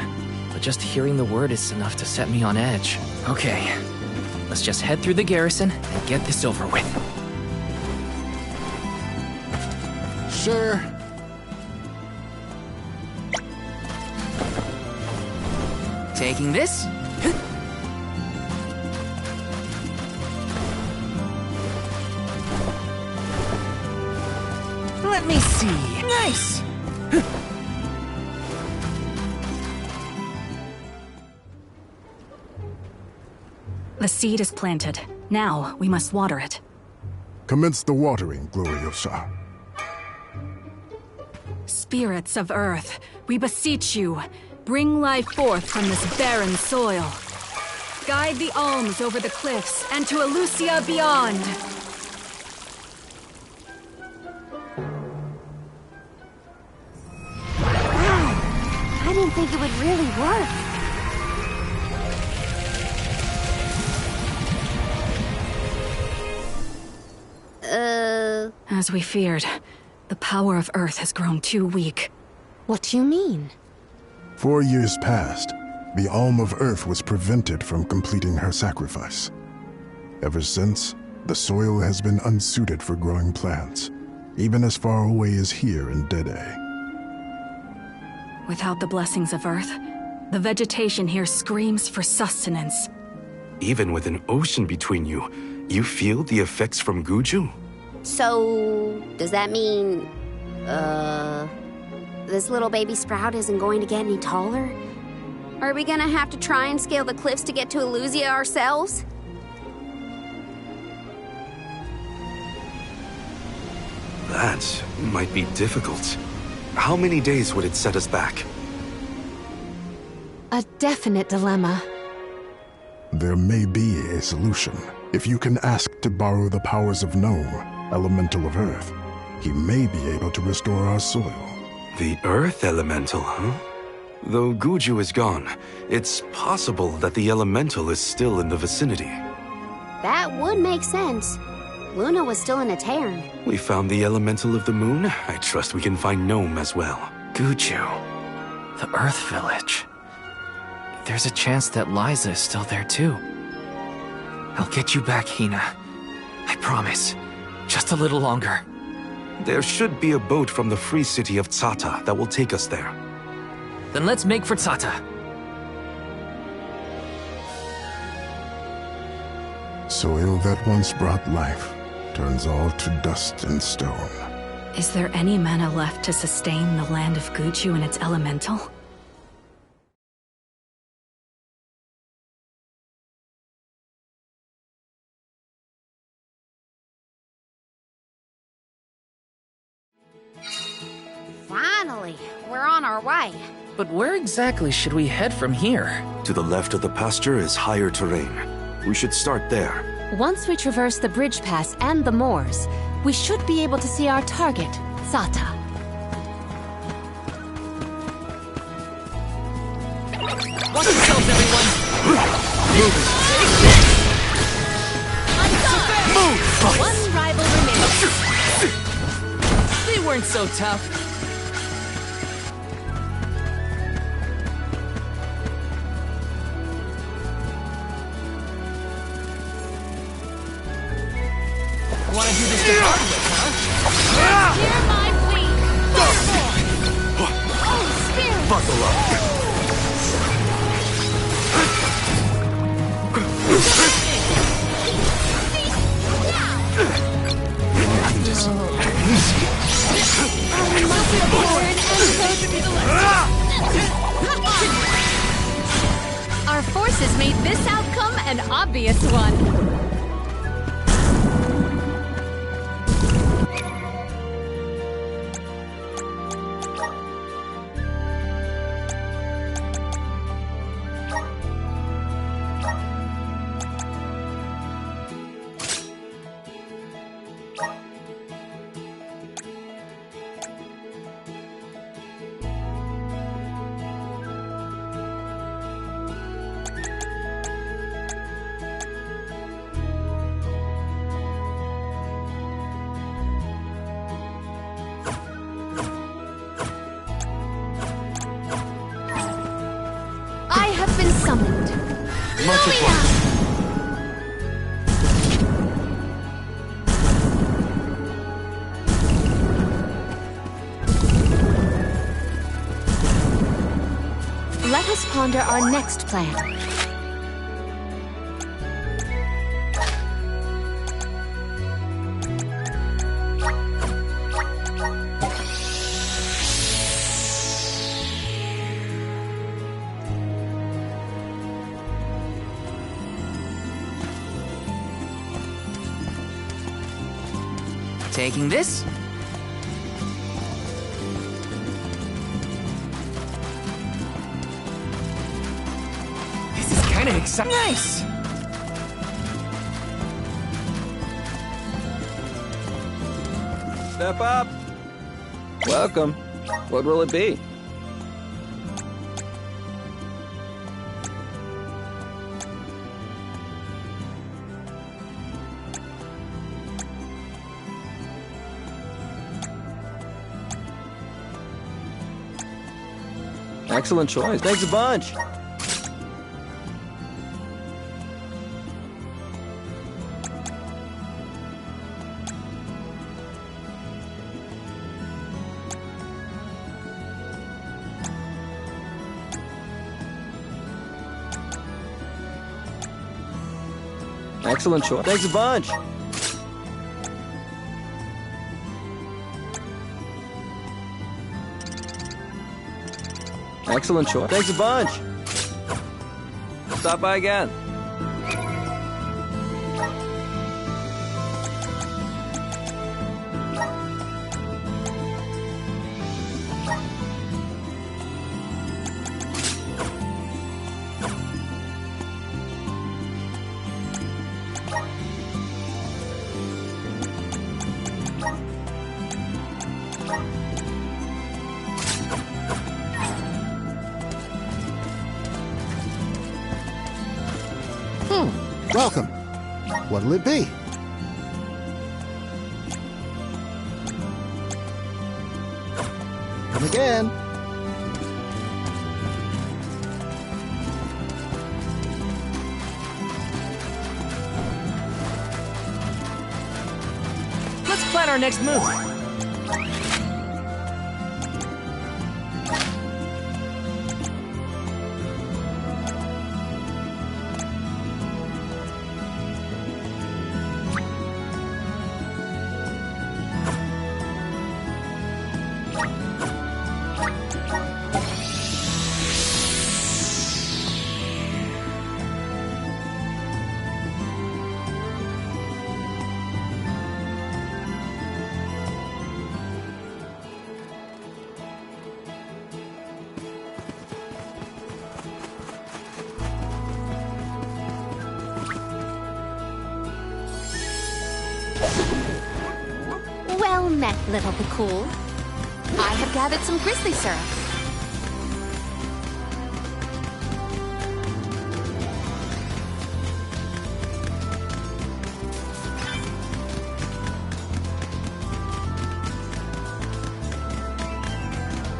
but just hearing the word is enough to set me on edge. Okay, let's just head through the garrison and get this over with. Sure. Taking this. Let me see. Nice! The seed is planted. Now, we must water it. Commence the watering, Gloriosa. Spirits of Earth, we beseech you, bring life forth from this barren soil. Guide the alms over the cliffs and to Elusia beyond. I didn't think it would really work. As we feared, the power of Earth has grown too weak. What do you mean? 4 years passed. The Alm of Earth was prevented from completing her sacrifice. Ever since, the soil has been unsuited for growing plants, even as far away as here in Dede. Without the blessings of Earth, the vegetation here screams for sustenance. Even with an ocean between you, you feel the effects from Guju? So, does that mean, this little baby sprout isn't going to get any taller? Are we gonna have to try and scale the cliffs to get to Elusia ourselves? That might be difficult. How many days would it set us back? A definite dilemma. There may be a solution. If you can ask to borrow the powers of Gnome, Elemental of Earth, he may be able to restore our soil. The Earth Elemental, huh? Though Guju is gone, it's possible that the Elemental is still in the vicinity. That would make sense. Luna was still in a cairn. We found the Elemental of the Moon. I trust we can find Gnome as well. Guju. The Earth Village. There's a chance that Liza is still there too. I'll get you back, Hina. I promise. Just a little longer. There should be a boat from the free city of Tsata that will take us there. Then let's make for Tsata. Soil that once brought life turns all to dust and stone. Is there any mana left to sustain the land of Guju and its elemental? Finally, we're on our way. But where exactly should we head from here? To the left of the pasture is higher terrain. We should start there. Once we traverse the bridge pass and the moors, we should be able to see our target, Tsata. Watch yourselves, everyone! Move! One rival remains. They weren't so tough. Want to do this the hard way, huh? Hear my plea! Oh, spirit! Buckle up! Our forces made this outcome an obvious one. Much obliged. Let us ponder our next plan. Taking this? This is kind of exciting. Nice! Step up! Welcome. What will it be? Excellent choice. Thanks a bunch. Excellent choice. Thanks a bunch. Excellent choice. Thanks a bunch. Stop by again. Welcome. What'll it be? Come again. Let's plan our next move. Well met, little Cool. I have gathered some grizzly syrup.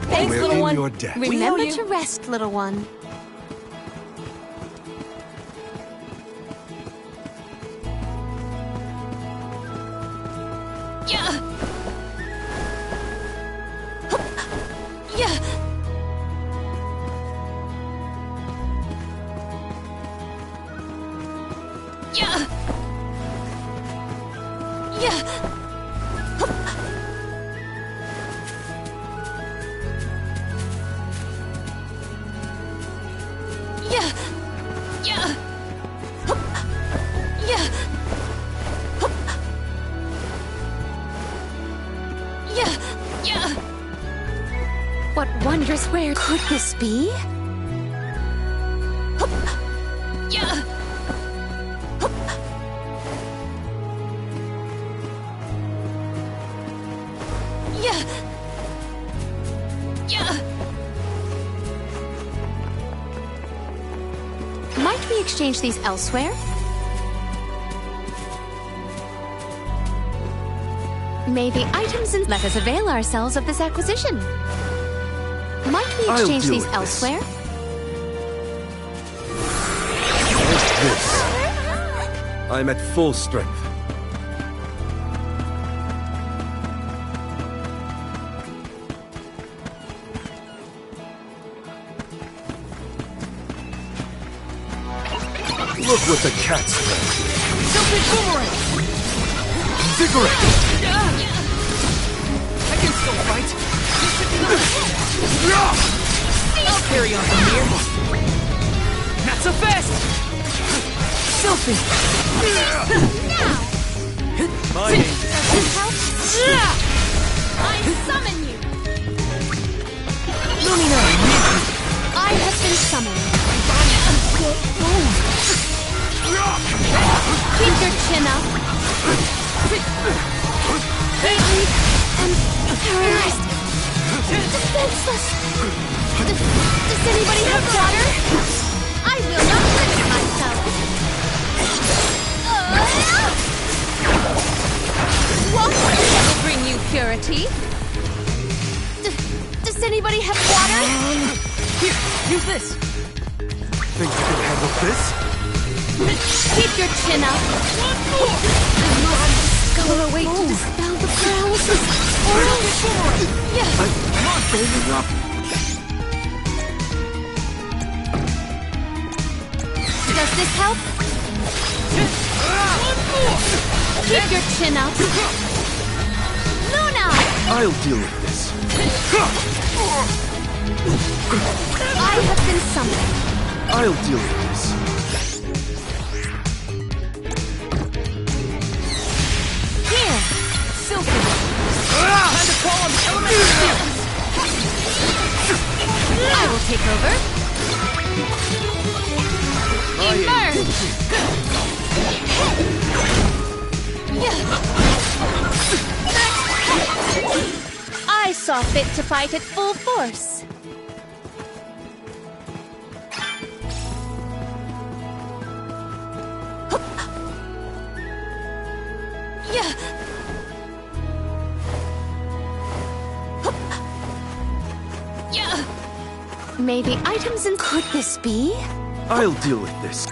Thanks, We're little in one. your debt. Remember to rest, little one. What wondrous where could this be? Might we exchange these elsewhere? May the items and let us avail ourselves of this acquisition. Might we exchange these elsewhere? I'm at full strength. Look what the cat's done. Something boomerang! Vigorate! I can still fight. I'll carry on from here. Not so fast! Selfie! My name I summon you! Lumina! I have been summoned. Keep your chin up. Weak and paralyzed. Defenseless. Does anybody have water? I will not hurt myself. Water will bring you purity. Does anybody have water? Here, use this. think you can handle this? Keep your chin up. Go away to dispel the paralysis. I'm not banging up. Does this help? Keep your chin up. Luna! I'll deal with this. I have been summoned. I'll deal with this. Here! Silky! Time to call on the elemental skills! I will take over. Emerge! I saw fit to fight at full force. Maybe items in... Could this be? I'll deal with this.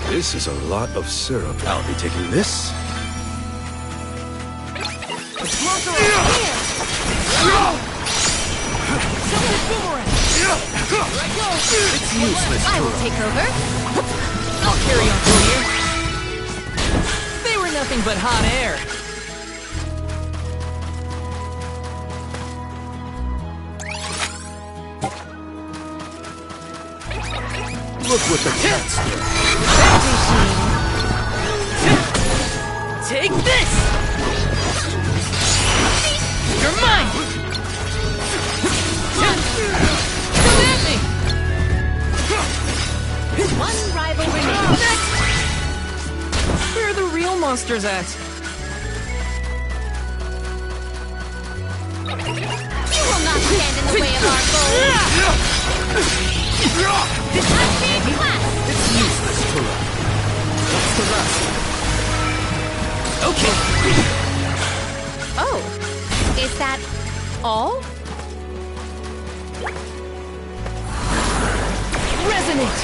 This is a lot of syrup. I'll be taking this. It's useless, I will take over. I'll carry on from here. They were nothing but hot air. Look what the cat's doing. Take this! You're mine! Come at me! One rival remains. Where are the real monsters at? You will not stand in the way of our goal. This unchained class. It's useless to run. What's the rest? Okay. Oh, is that all? Resonate!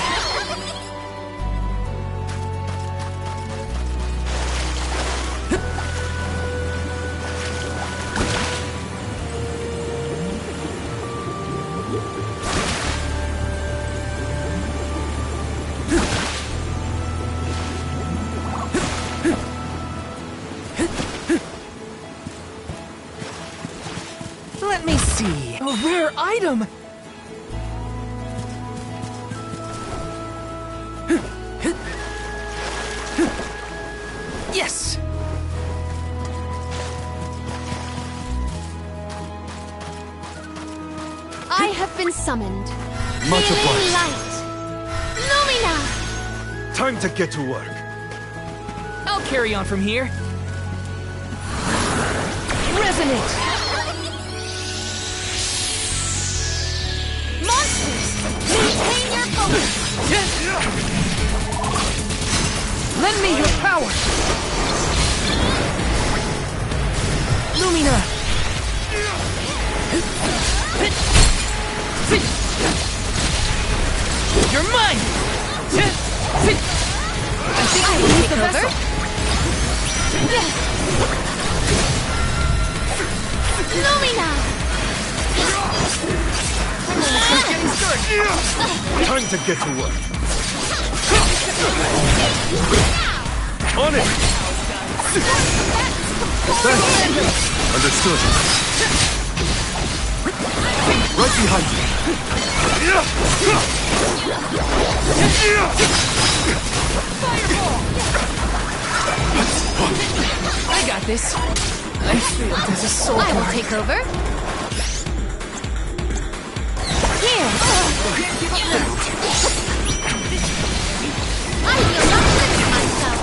see. A rare item! Yes! I have been summoned. Much Feeling obliged. light. Lumina! Time to get to work. I'll carry on from here. Resonate! Monsters! Maintain your focus! Lend me your power! Lumina! You're mine! I think I can take the vessel. Lumina! Just getting started. Time to get to work. On it! Thanks. Understood. Right behind you. I got this. I feel it as a soul. I will take over. Here. I will not limit myself.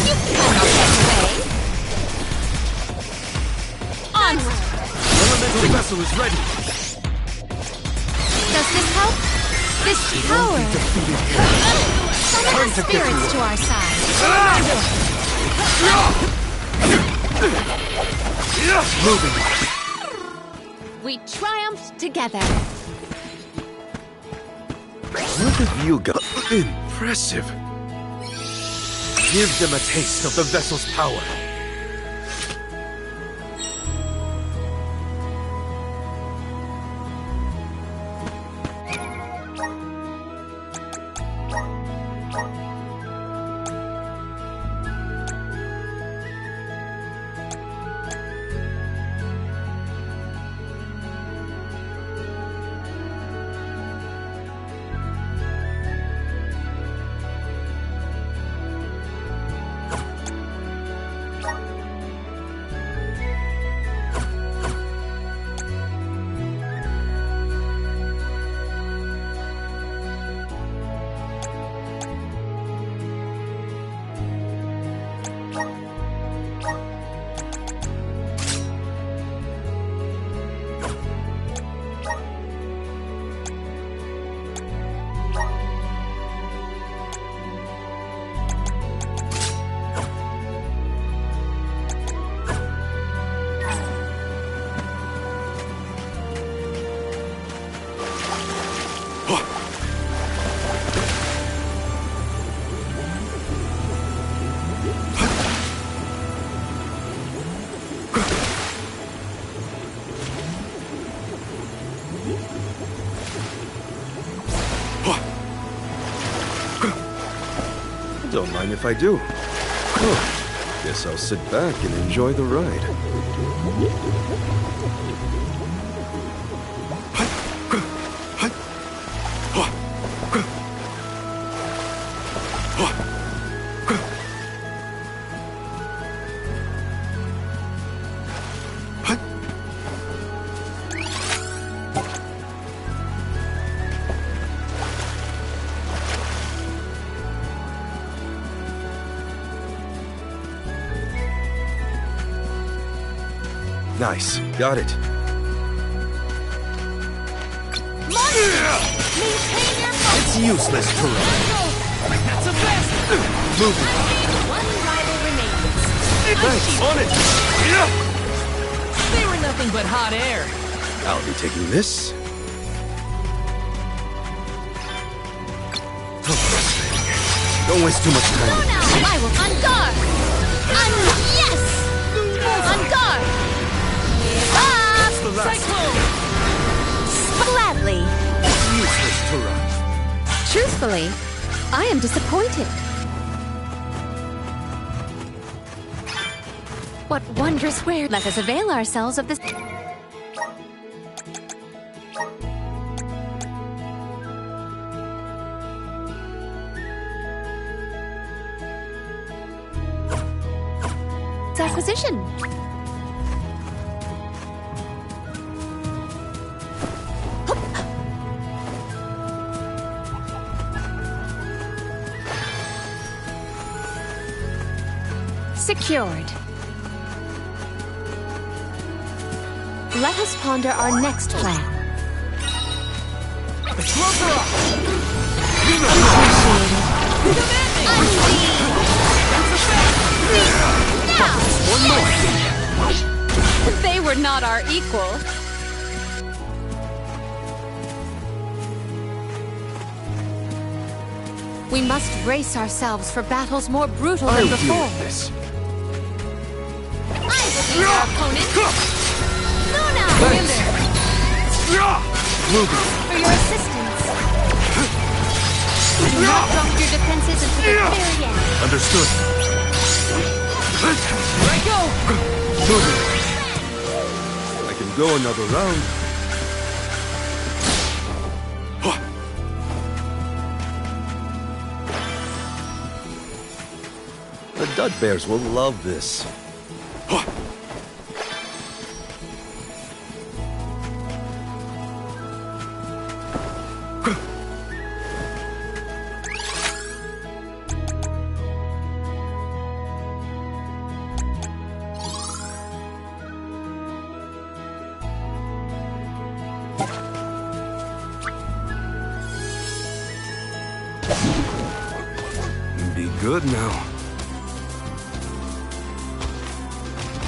You cannot get away. Onward. Elemental vessel is ready. Does this help? This power. Summon the spirits to our side. Moving. We triumphed together. What have you got? Impressive. Give them a taste of the vessel's power. Don't mind if I do. Oh, guess I'll sit back and enjoy the ride. Nice. Got it. It's useless to run. That's a best! Moving. One rival remains. Thanks. On it. They were nothing but hot air. I'll be taking this. How frustrating. Don't waste too much time. Go now. I will on guard. Yes! On guard. Cyclone! Gladly. Useless to run. Truthfully, I am disappointed. What wondrous wear! Let us avail ourselves of this. Acquisition. Secured. Let us ponder our next plan. One more. They were not our equal. We must brace ourselves for battles more brutal than before. This. I will be your opponent. Luna! In there. For your assistance. Do not drop your defenses until the very end. Understood. Here I go! I can go another round. The Dud Bears will love this. Be good now.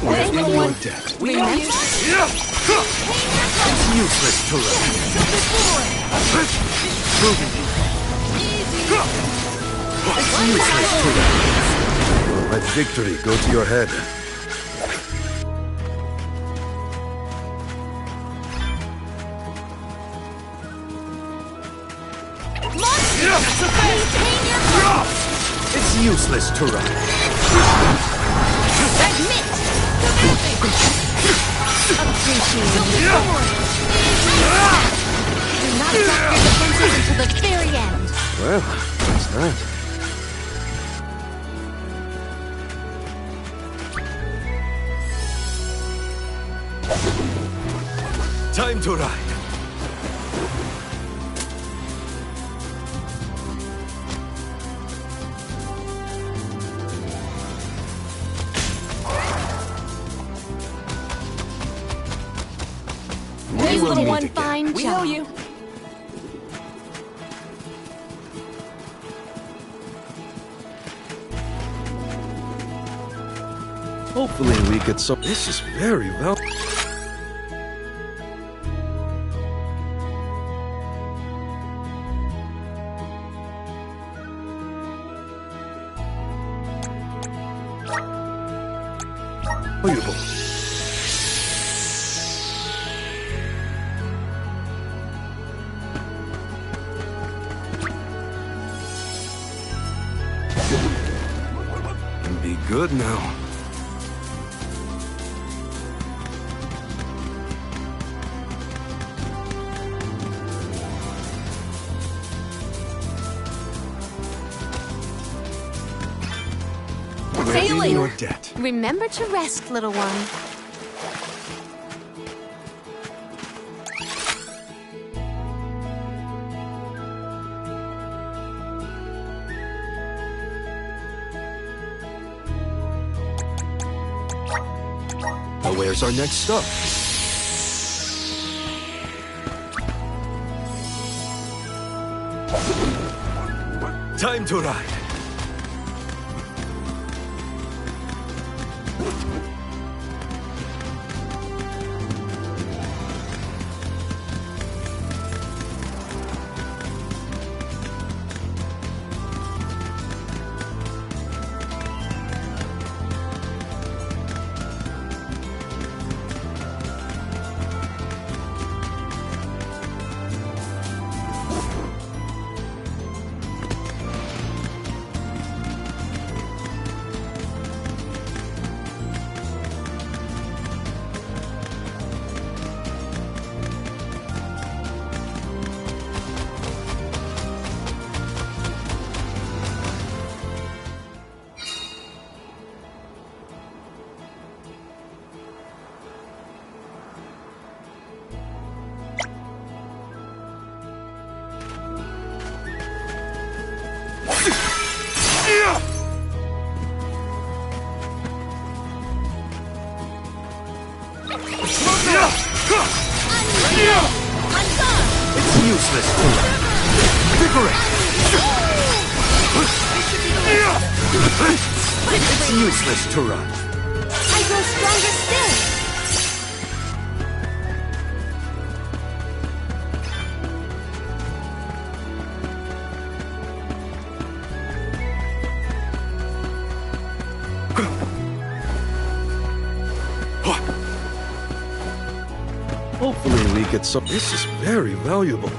Thank you. Your debt. We know you. It's useless to run. It's useless to run. Let victory go to your head. It's useless to run. Admit. Appreciate it. Do not drop your defenses until the very end. Well, that's that. Time to ride. You did one fine job. We owe you. Hopefully we get some... This is very well... valuable. Be good now. Failing. Your debt. Remember to rest, little one. Now where's our next stop? Time to ride. It's useless to run. I grow stronger still. Hopefully we get some. This is very valuable.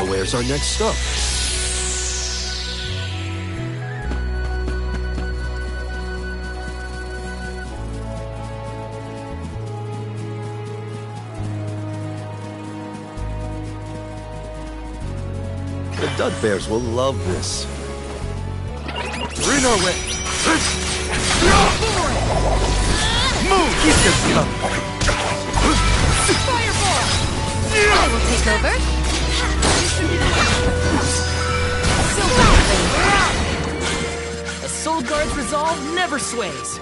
Where's our next stop? The Dud Bears will love this. We're in our way. Move! Keep them up. Fireball! I will take over. A soul guard's resolve never sways.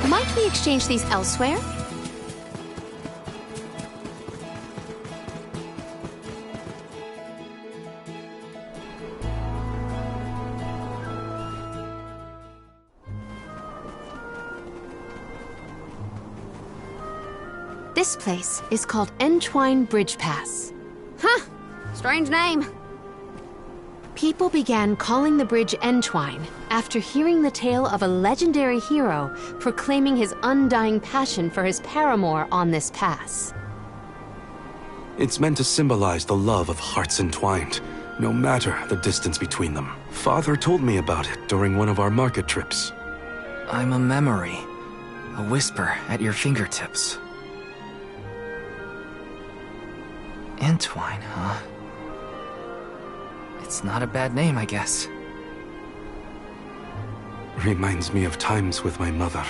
Might we exchange these elsewhere? This place is called Entwine Bridge Pass. Huh. Strange name. People began calling the bridge Entwine after hearing the tale of a legendary hero proclaiming his undying passion for his paramour on this pass. It's meant to symbolize the love of hearts entwined, no matter the distance between them. Father told me about it during one of our market trips. I'm a memory, a whisper at your fingertips. Entwine, huh? It's not a bad name, I guess. Reminds me of times with my mother.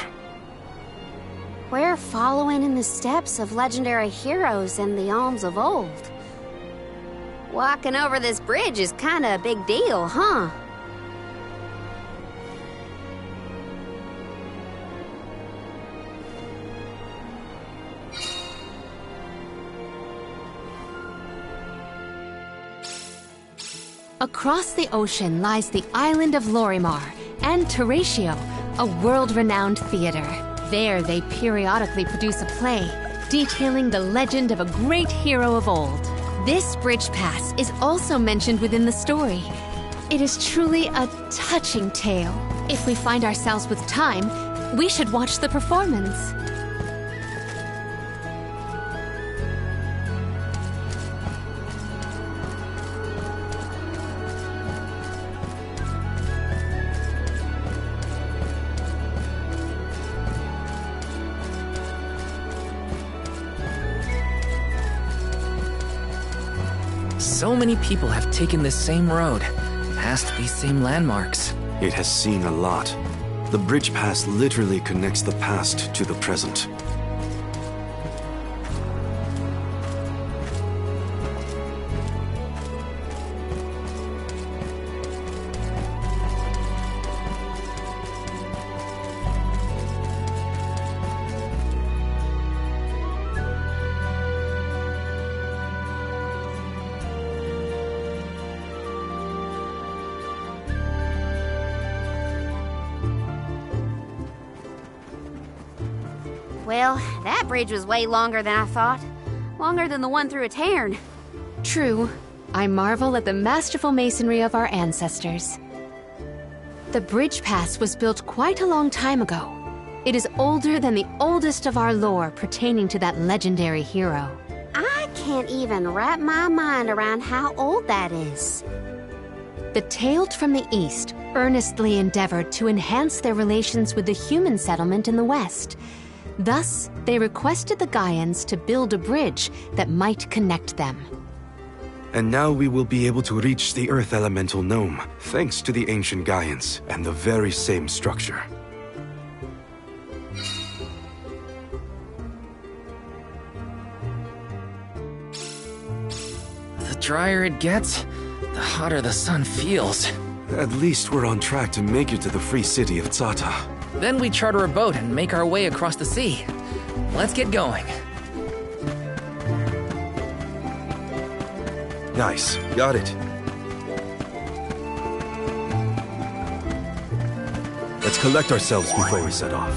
We're following in the steps of legendary heroes in the alms of old. Walking over this bridge is kinda a big deal, huh? Across the ocean lies the island of Lorimar and Teratio, a world-renowned theater. There they periodically produce a play detailing the legend of a great hero of old. This bridge pass is also mentioned within the story. It is truly a touching tale. If we find ourselves with time, we should watch the performance. So many people have taken this same road, past these same landmarks. It has seen a lot. The bridge pass literally connects the past to the present. Well, that bridge was way longer than I thought. Longer than the one through a cairn. True. I marvel at the masterful masonry of our ancestors. The bridge pass was built quite a long time ago. It is older than the oldest of our lore pertaining to that legendary hero. I can't even wrap my mind around how old that is. The Tailed from the East earnestly endeavored to enhance their relations with the human settlement in the West. Thus, they requested the Gaians to build a bridge that might connect them. And now we will be able to reach the Earth Elemental Gnome, thanks to the ancient Gaians and the very same structure. The drier it gets, the hotter the sun feels. At least we're on track to make it to the free city of Zata. Then we charter a boat and make our way across the sea. Let's get going. Nice, got it. Let's collect ourselves before we set off.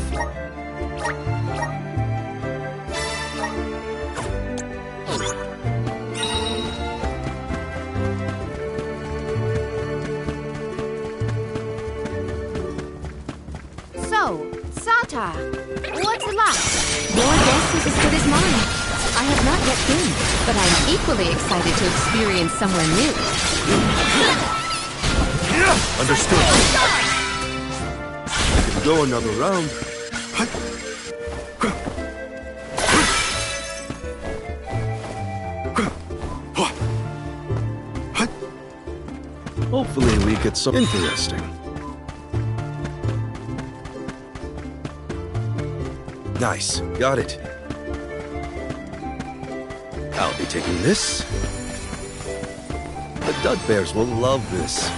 So, Zata, what's it like? Your guess is as good as mine. I have not yet been, but I'm equally excited to experience somewhere new. Understood. We can go another round. Hopefully we get some interesting. Nice, got it. I'll be taking this. The Dud Bears will love this.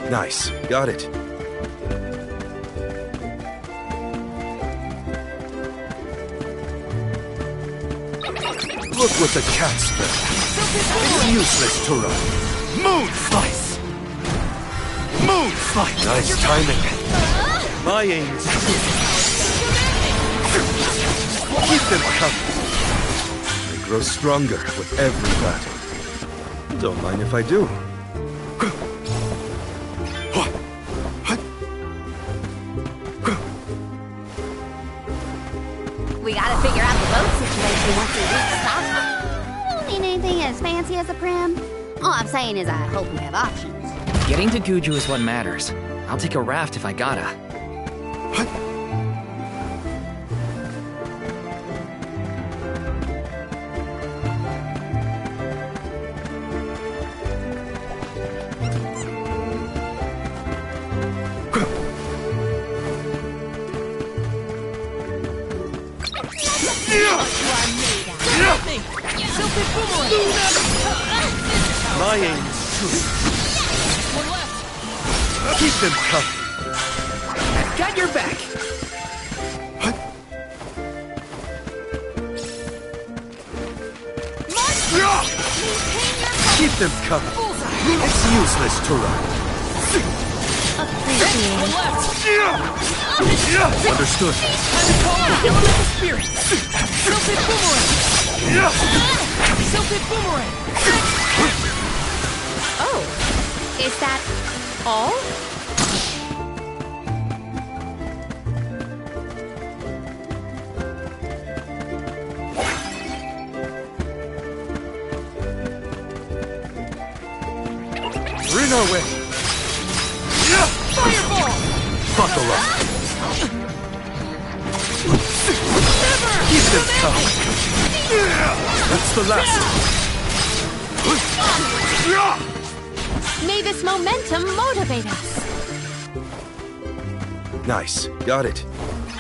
Nice, got it. Look what the cat's done. It's useless to run. Moon slice! Moon slice! Nice timing. My aim is keep them coming. They grow stronger with every battle. Don't mind if I do. We gotta figure out the boat situation once we reach Zata. Don't need anything as fancy as a prim. All I'm saying is I hope we have options. Getting to Guju is what matters. I'll take a raft if I gotta. My aim is true. Keep them coming. I've got your back. Keep them coming. It's useless to run. Understood. Elemental spirit. Silphid boomerang. Silphid boomerang. Oh, is that all? We're in our way. Fireball. Buckle up. Keep them coming. That's the last. May this momentum motivate us. Nice, got it.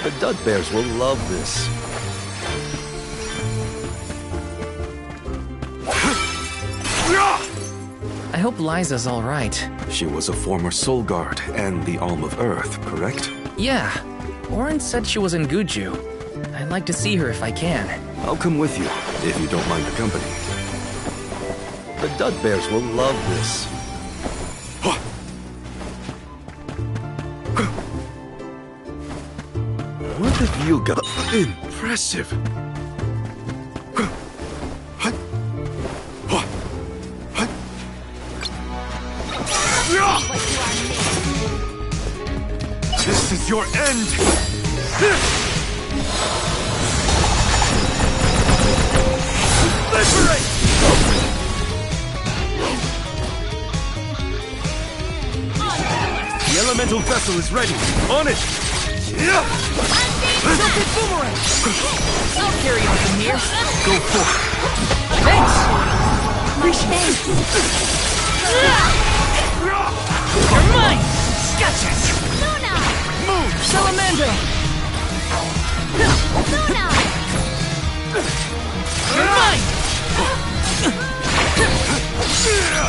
The Dud Bears will love this. I hope Liza's all right. She was a former Soul Guard and the Alm of Earth, correct? Yeah. Oren said she was in Guju. I'd like to see her if I can. I'll come with you, if you don't mind the company. The Dud Bears will love this. have you got? Impressive. This is your end! Liberate! The elemental vessel is ready. On it! Tilted boomerang! I'll carry on from here. Go for it. Thanks! Appreciate it. You're mine! Gotcha! Luna! Move! Salamander! Luna! You're mine!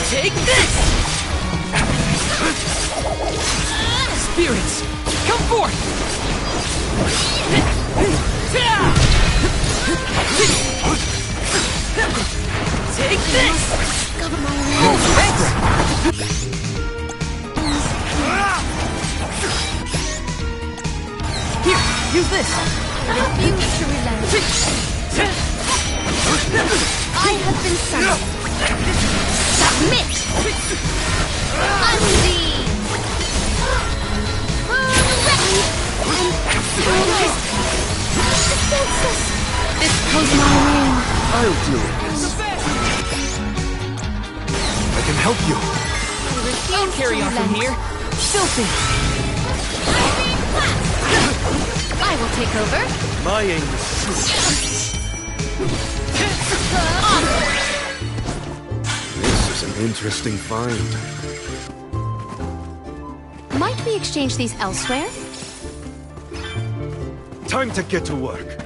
Take this! Spirits, come forth! Take this! Here, use this! I refuse to relent. I have been summoned. Submit! Unseen! This was my name. I'll deal with this. I can help you. I'll carry on from here. Filthy. I will take over. My aim is true. This is an interesting find. Might we exchange these elsewhere? Time to get to work.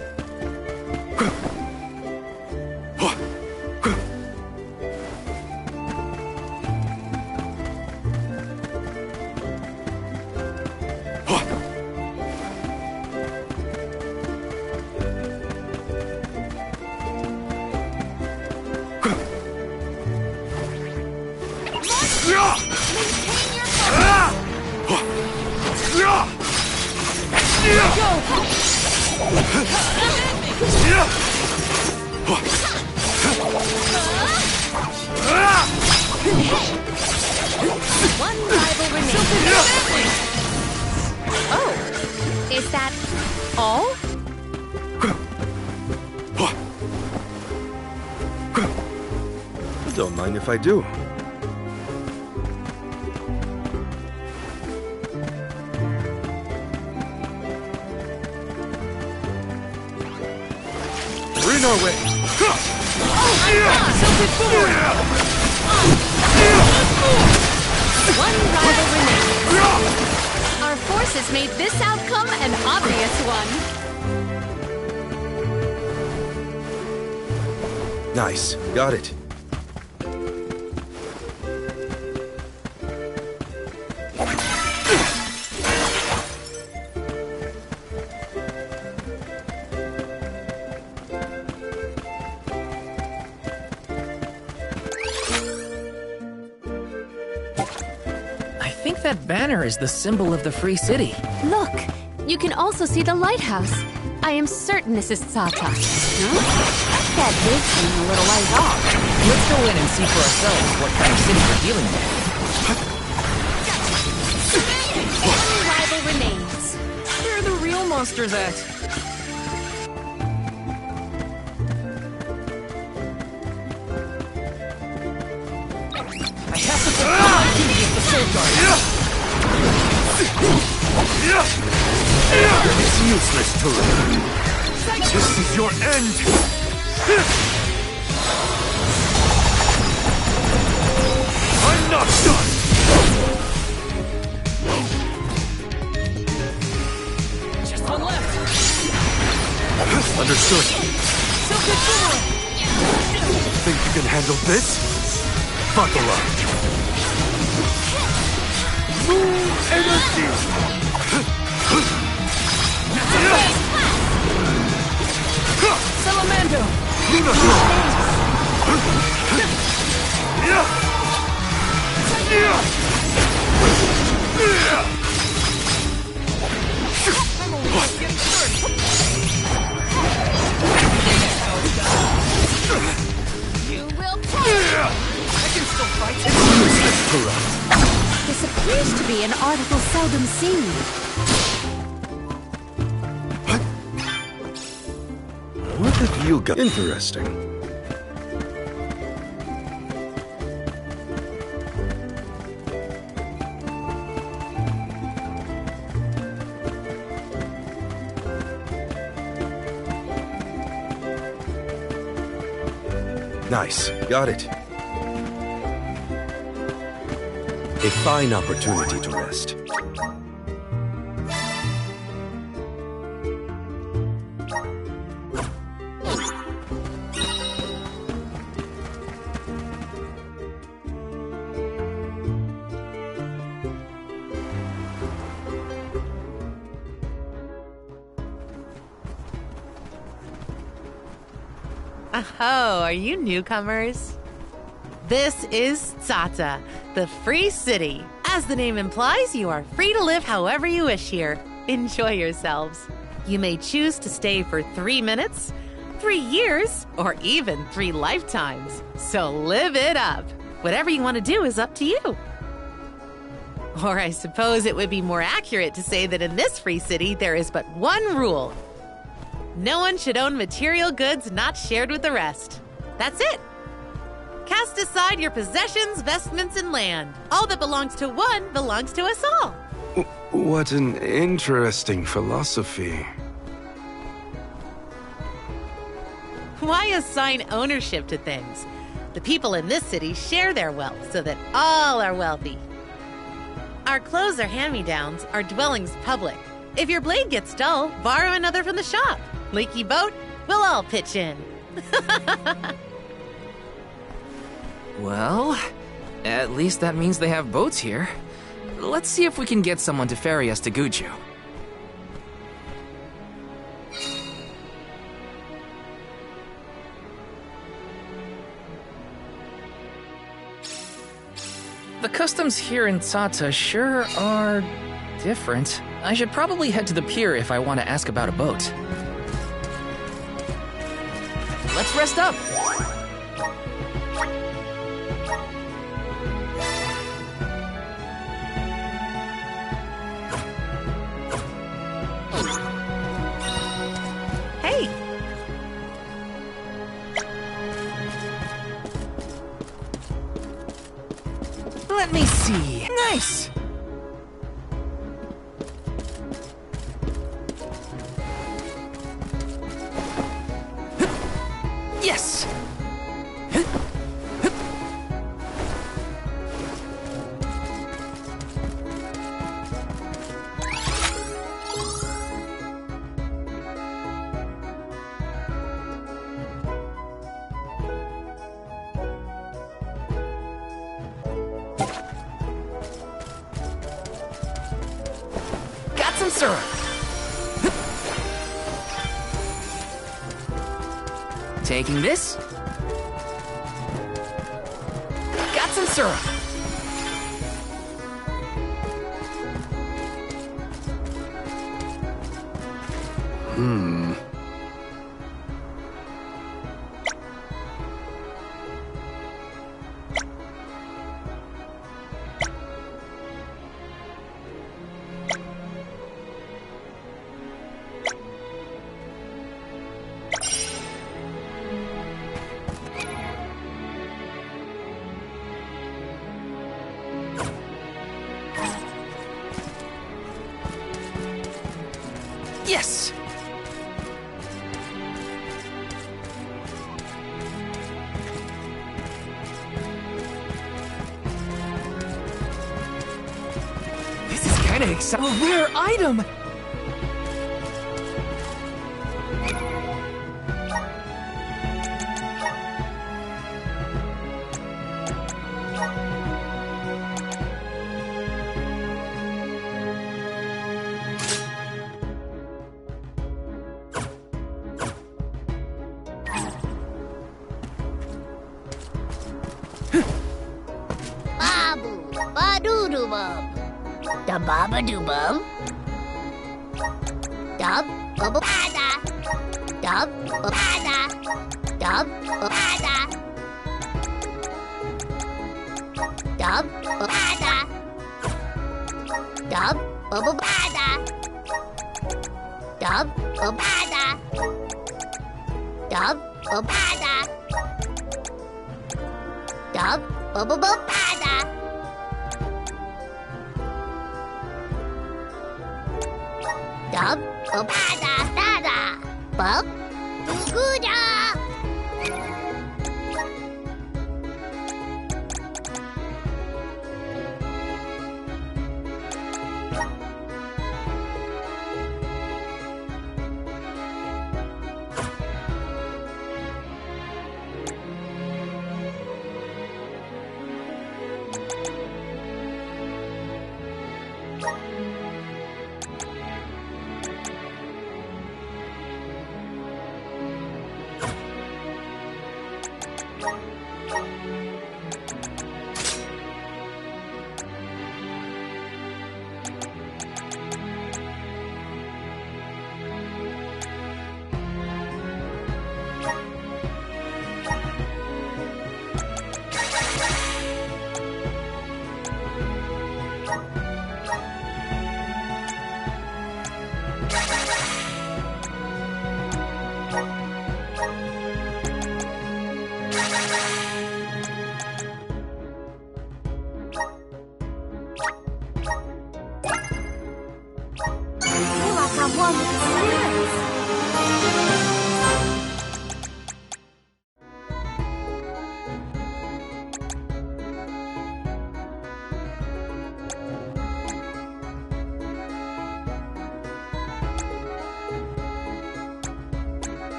One rival remains. Oh, is that all? Don't mind if I do. We're in our way. One rival remains. Our forces made this outcome an obvious one. Nice. Got it. That banner is the symbol of the free city. Look, you can also see the lighthouse. I am certain this is Sata. Huh? That did seem a little ways off. Let's go in and see for ourselves what kind of city we're dealing with. One rival remains. Where are the real monsters at? I have to fulfill my duty as the Soul Guard. It's useless to run. This is your end. I'm not done. Just one left. Understood. Tilted boomerang. Think you can handle this? Buckle up. Full energy. Salamander. Hina. You will pay! I can still fight. This appears to be an article seldom seen. What have you got? Interesting. Nice. Got it. A fine opportunity to rest. Oh, are you newcomers? This is Tsata, the free city. As the name implies, you are free to live however you wish here. Enjoy yourselves. You may choose to stay for 3 minutes, 3 years, or even 3 lifetimes. So live it up. Whatever you want to do is up to you. Or I suppose it would be more accurate to say that in this free city, there is but one rule. No one should own material goods not shared with the rest. That's it. Cast aside your possessions, vestments, and land. All that belongs to one belongs to us all. What an interesting philosophy. Why assign ownership to things? The people in this city share their wealth so that all are wealthy. Our clothes are hand-me-downs, our dwellings public. If your blade gets dull, borrow another from the shop. Leaky boat, we'll all pitch in. Well, at least that means they have boats here. Let's see if we can get someone to ferry us to Guju. The customs here in Tsata sure are different. I should probably head to the pier if I want to ask about a boat. Let's rest up! Hey! Let me see. Nice! Yes! Got some syrup! Taking this. Got some syrup. Yes! This is kind of exciting. A rare item! Da baba doo bum. Da Dub, bada. Dub, bada. Dub, bada. Dub, bada. Dub, bada. Dub, bada. Dub, bada. Dub, bada. Dub, bada, dada. Bub, guda.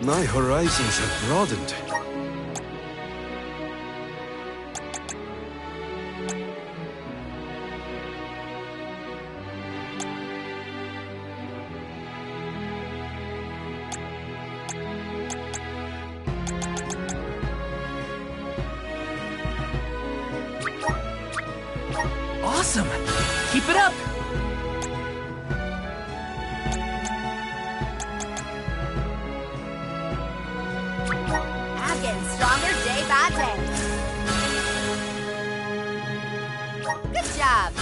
My horizons have broadened. Awesome! Keep it up! I'm getting stronger day by day. Good job, me.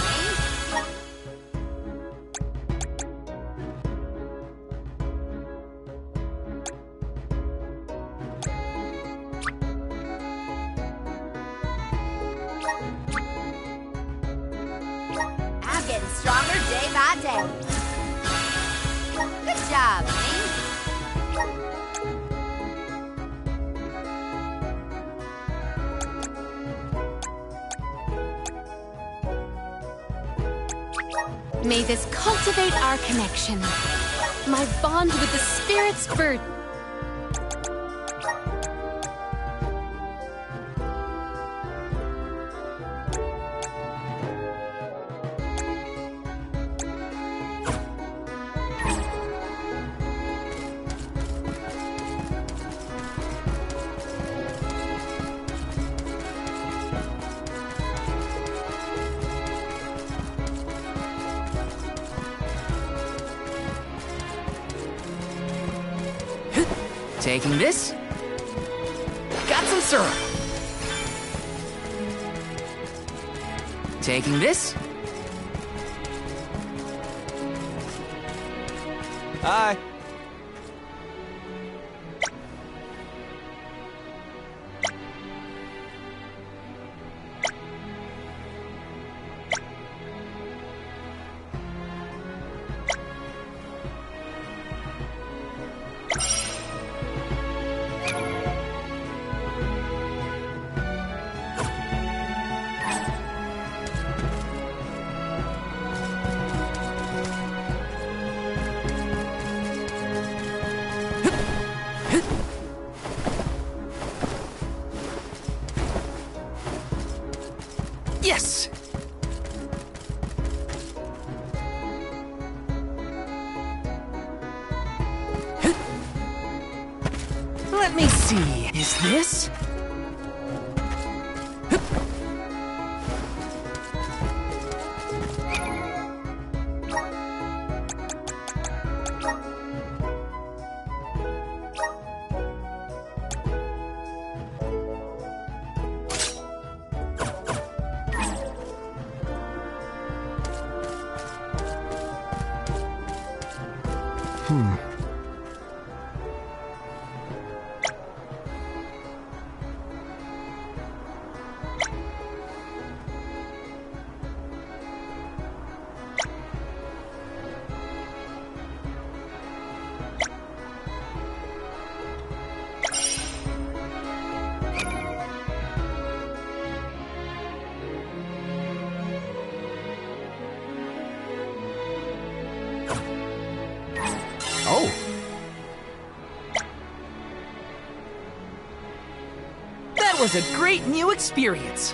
I'm getting stronger day by day. Good job, me. May this cultivate our connection. My bond with the spirit's bird. Taking this. Got some syrup. Taking this. Hi. Let me see. Is this? That was a great new experience.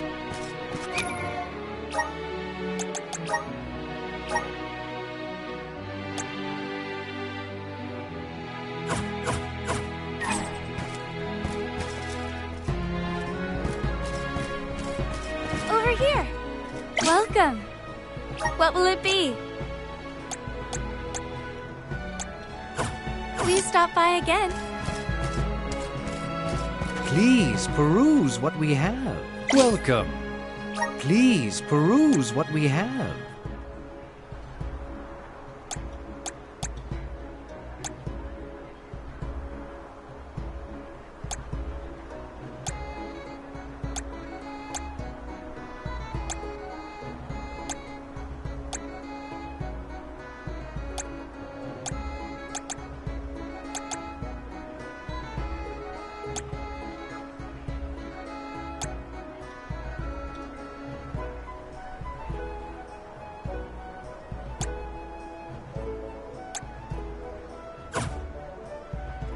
Over here. Welcome. What will it be? Please stop by again. Please peruse what we have. Welcome. Please peruse what we have.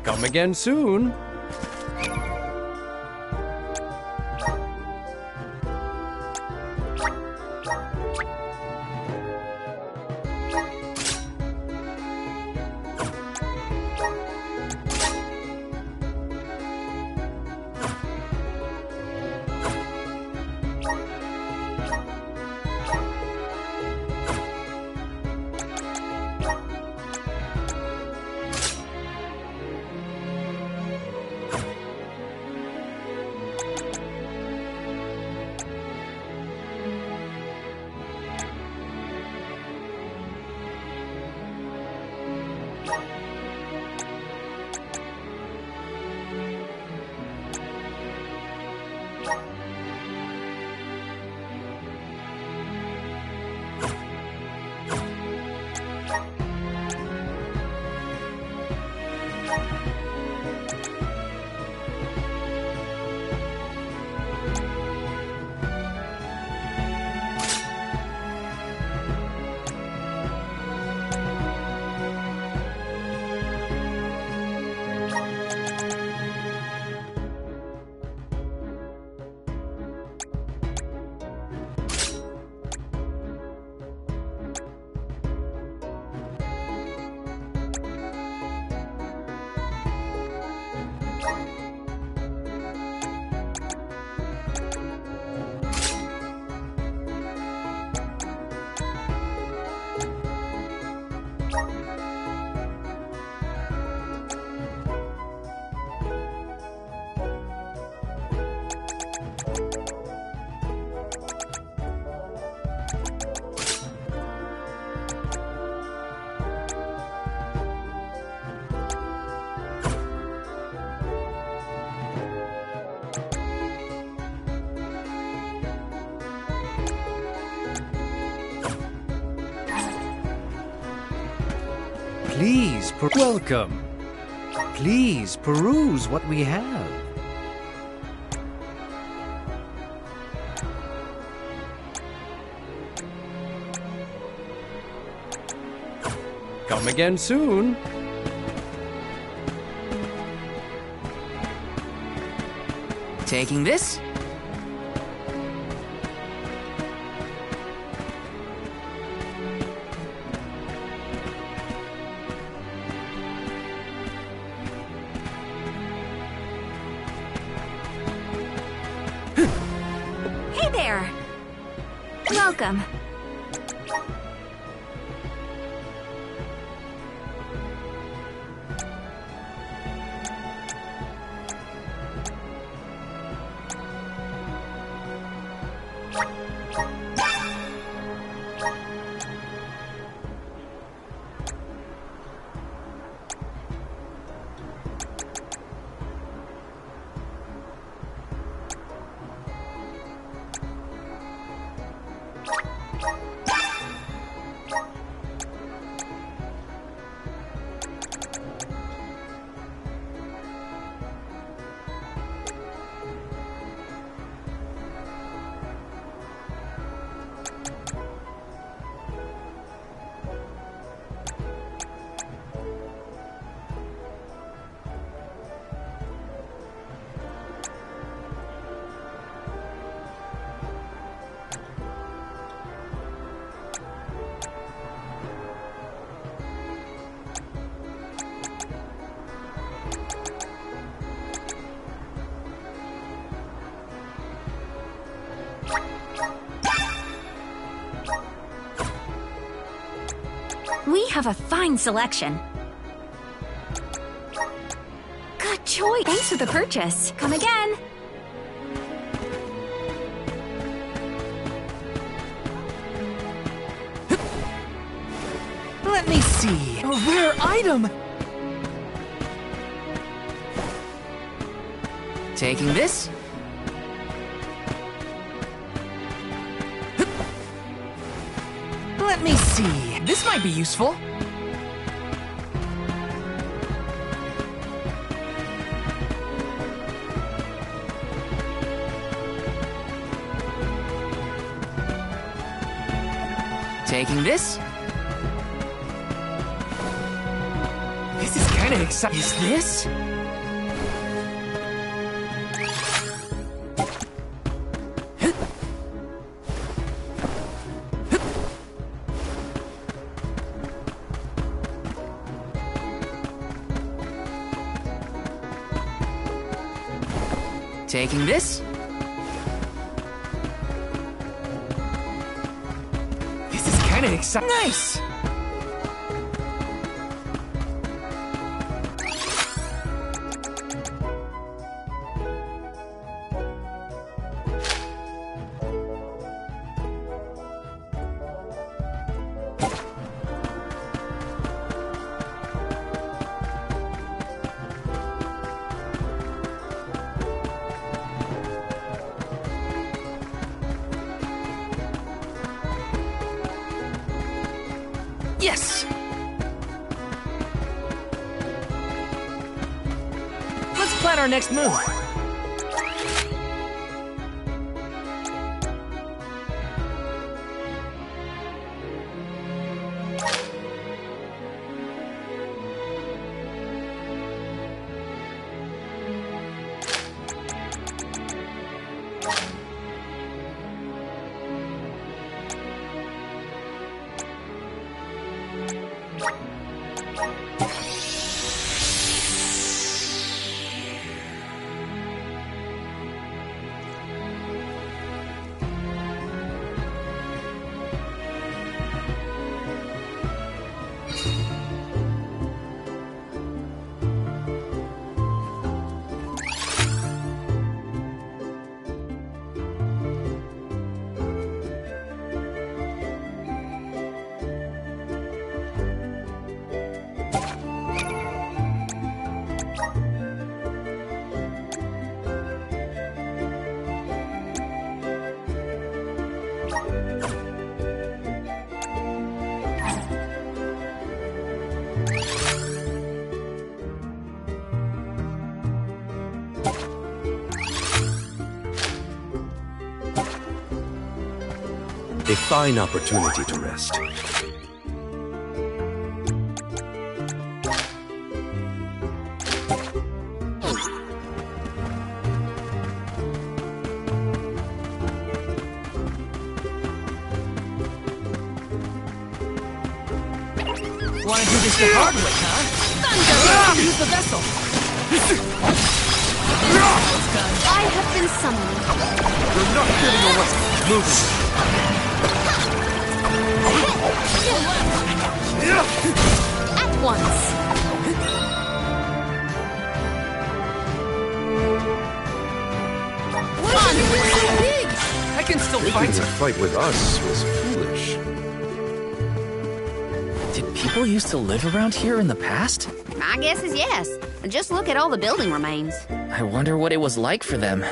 Come again soon. Please, welcome. Please peruse what we have. Come again soon. Taking this? Welcome. We have a fine selection. Good choice. Thanks for the purchase. Come again. Let me see. A rare item! Taking this. Let me see. This might be useful. Taking this. This is kind of exciting. Is this? Taking this. This is kind of exciting. Nice! Yes! Let's plan our next move. A fine opportunity to rest. Wanna do this the hard way, huh? Thunder! Use the vessel! I have been summoned. You're not getting away. Move. At once. I can still Taking a fight with us was foolish. Did people used to live around here in the past? My guess is yes. Just look at all the building remains. I wonder what it was like for them.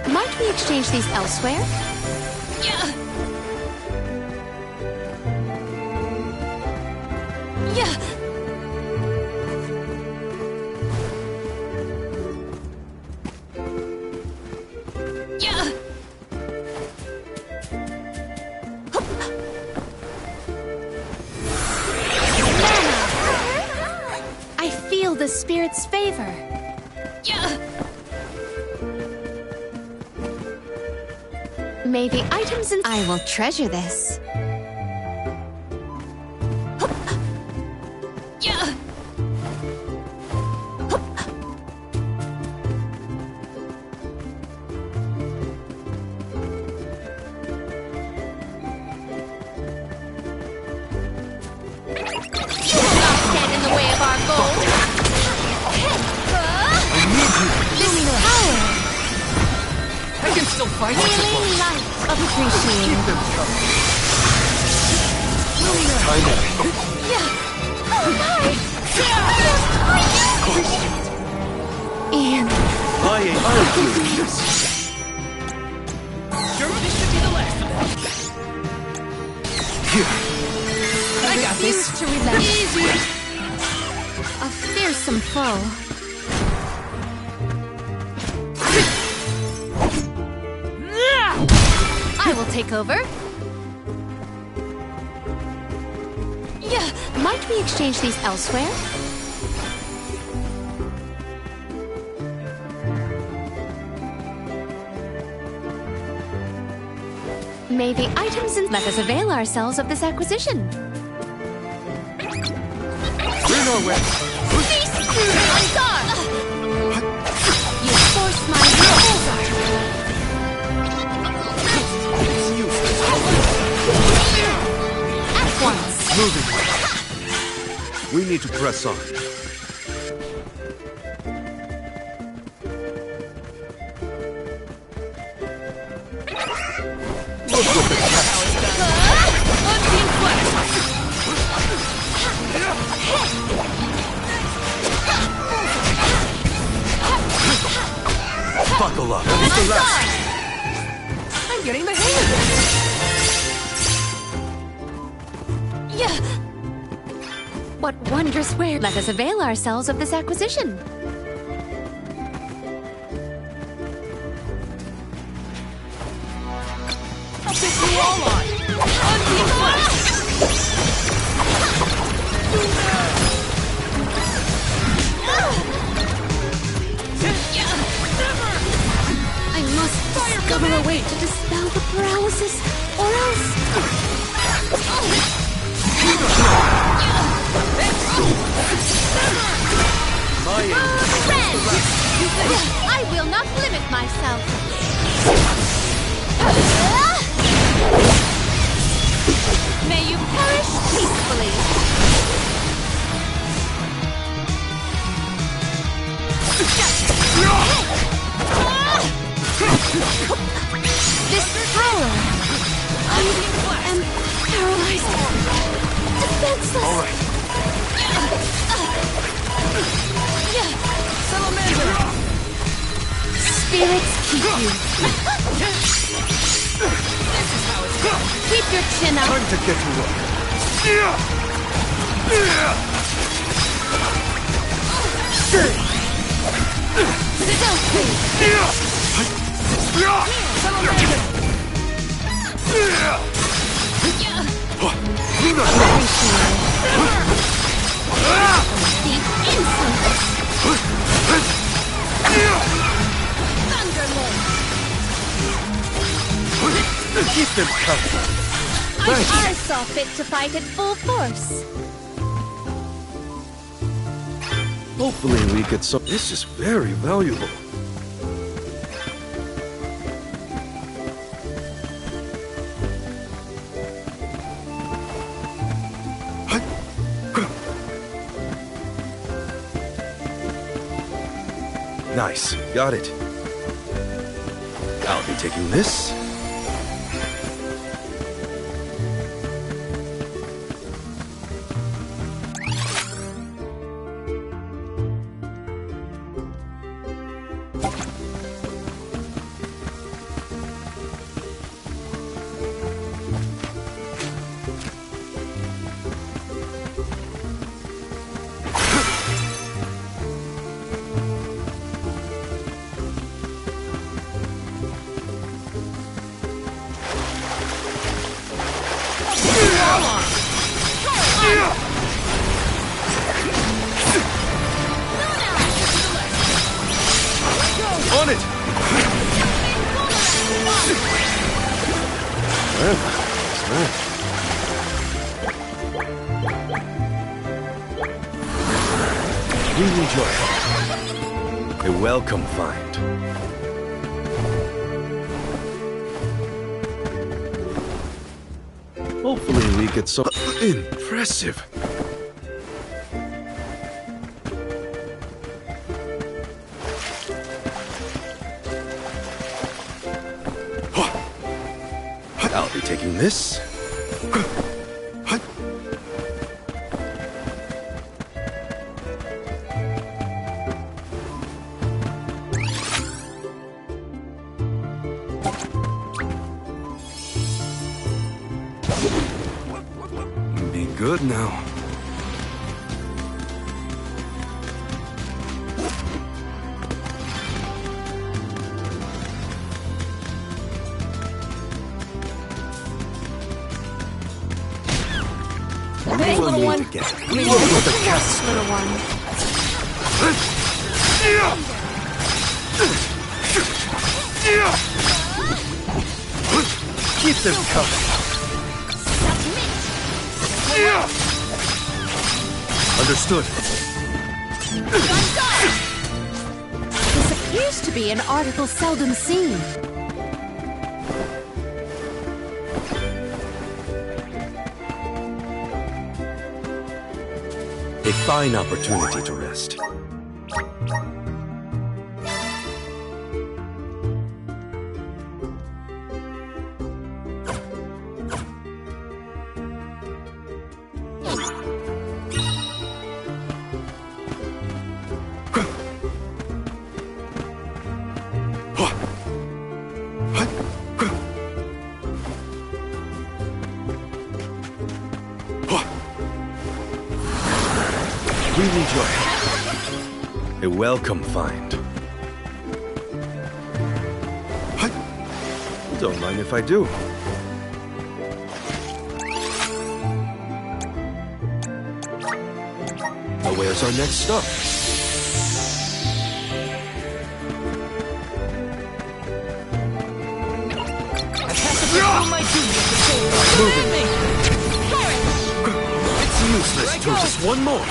Might we exchange these elsewhere? Yeah. Yeah. Yeah. I feel the spirit's favor. Yeah. May the items in— I will treasure this. Yeah. Stand in the way of our goal. This power. I can still fight once it Healing light of appreciation. And I ain't doing this. Sure, this should be the last of them. Here. I got this. To relent. Easy. A fearsome foe. I will take over. Yeah. Might we exchange these elsewhere? May the items in— Let us avail ourselves of this acquisition. We're nowhere. You forced my At once. Moving. We need to press on. Look what the buckle up. It's the last. I'm getting the hang of this. Yeah. What wondrous wear. Let us avail ourselves of this acquisition. I'll take you all on. Unseen flash. I must discover a way to dispel the paralysis, or else... Red! I will not limit myself. May you perish peacefully. This power! I am paralyzed. Defenseless. All right. Spirits keep you. Keep your chin up. Time to get to work. Keep them coming. I saw fit to fight at full force. Hopefully we get some. This is very valuable. Nice. Got it. I'll be taking this. On it! Well, that's right. We need your help. A welcome find. Hopefully we get some... Impressive! I'll be taking this. Be good now. Hey, little one. We will put the cast. Little one. Keep them coming. Understood. This appears to be an article seldom seen. A fine opportunity to rest. We need your help. A welcome find. Don't mind if I do. Now where's our next stop? moving. It's useless to just one more.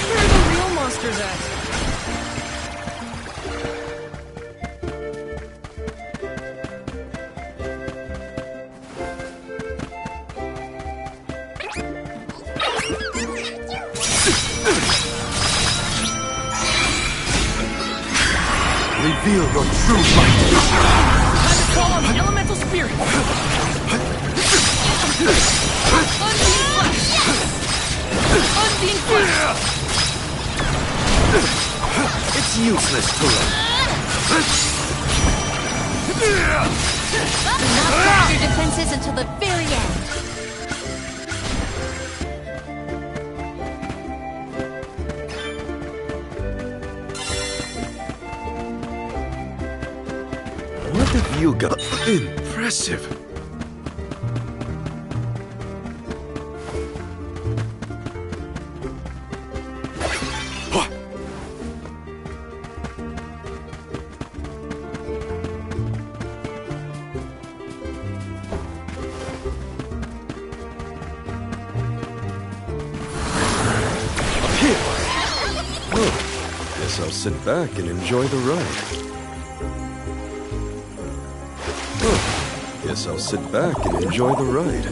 Where are the real monsters at? Reveal your true light. Time to call on the elemental spirit. Unbeing flesh. Unbeing flesh. It's useless to run. Do not drop your defenses until the very end. What have you got? Impressive. I'll sit back and enjoy the ride. Guess I'll sit back and enjoy the ride.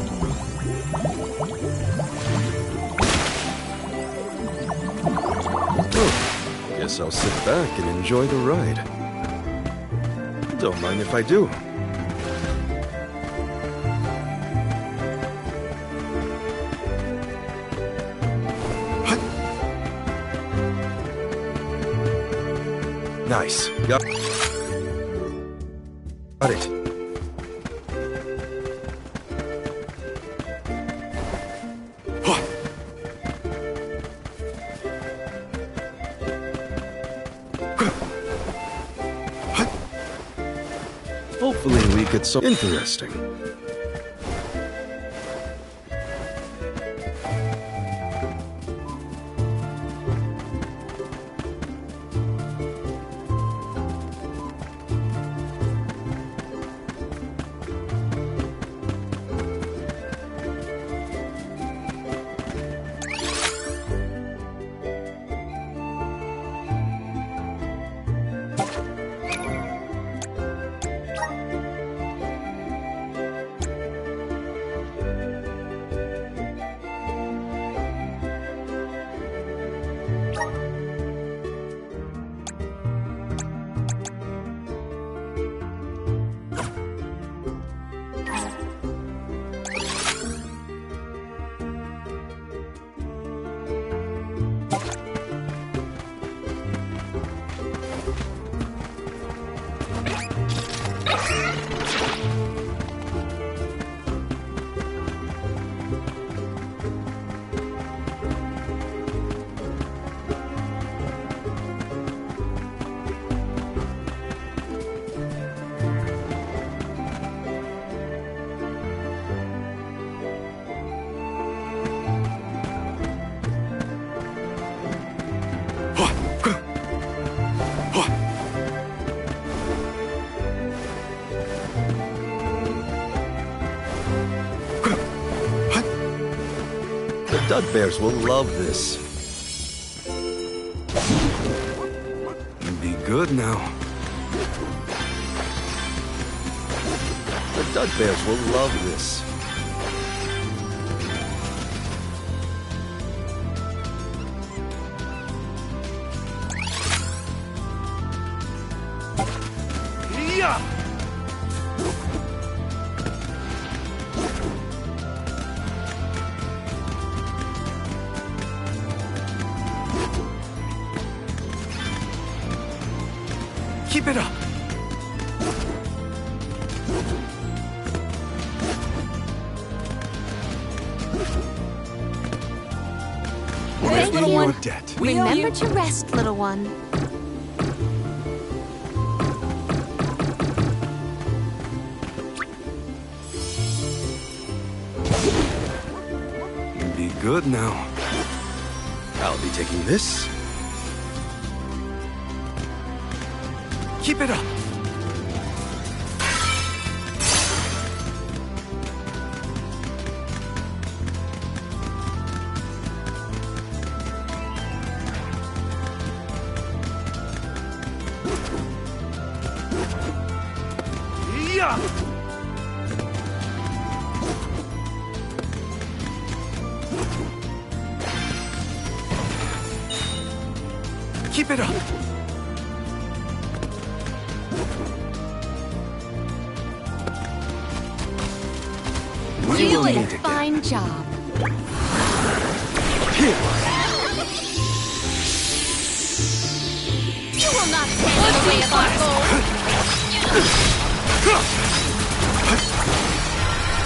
Guess I'll sit back and enjoy the ride. Don't mind if I do. Nice. Got it. Hopefully we get some interesting. Dud bears will love this. Be good now. The Dud bears will love this. Yeah. Keep it up. Thank you. Your debt. Remember to rest, little one. Be good now. I'll be taking this. Keep it up. Keep it up! Doing a fine job. You will not stand in the way of our goal.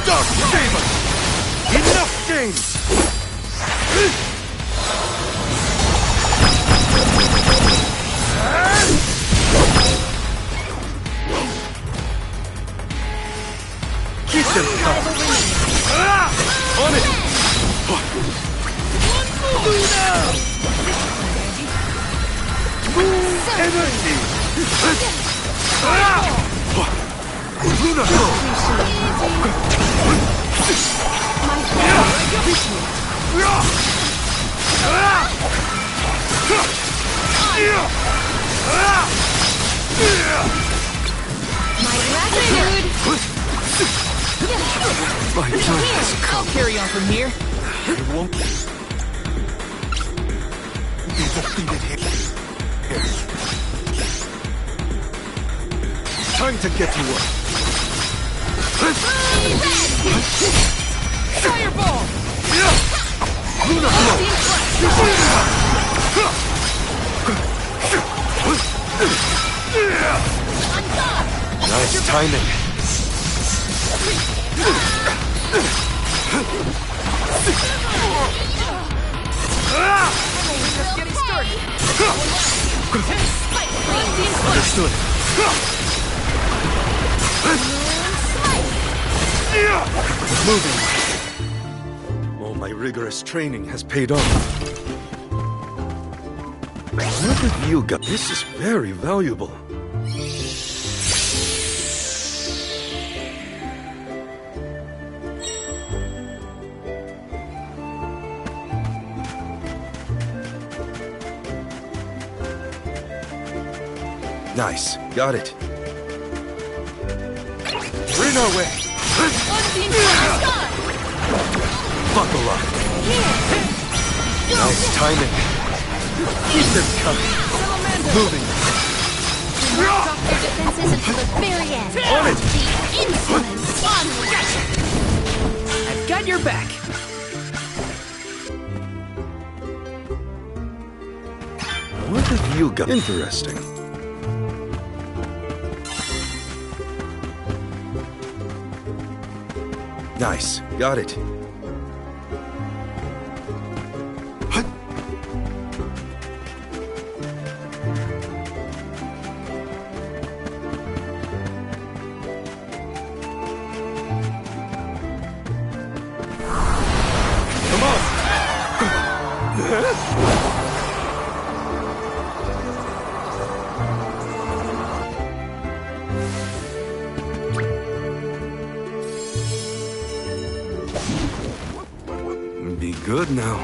Dark Shaman! Enough games! Keep them coming! On it! Move energy! Luna Flow! My time has come. I'll carry on from here. It won't be defeated here. Time to get to work. Fireball! Luna Flow! Nice timing. Just getting started. Understood. Moving. All my rigorous training has paid off. What have you got? This is very valuable. Nice. Got it. We're in our way. Buckle up. Nice timing. Keep them coming. Moving. Off their defenses until the very end. On it. Insolence onward. I've got your back. What have you got? Interesting. Nice. Got it. Come on! Be good now.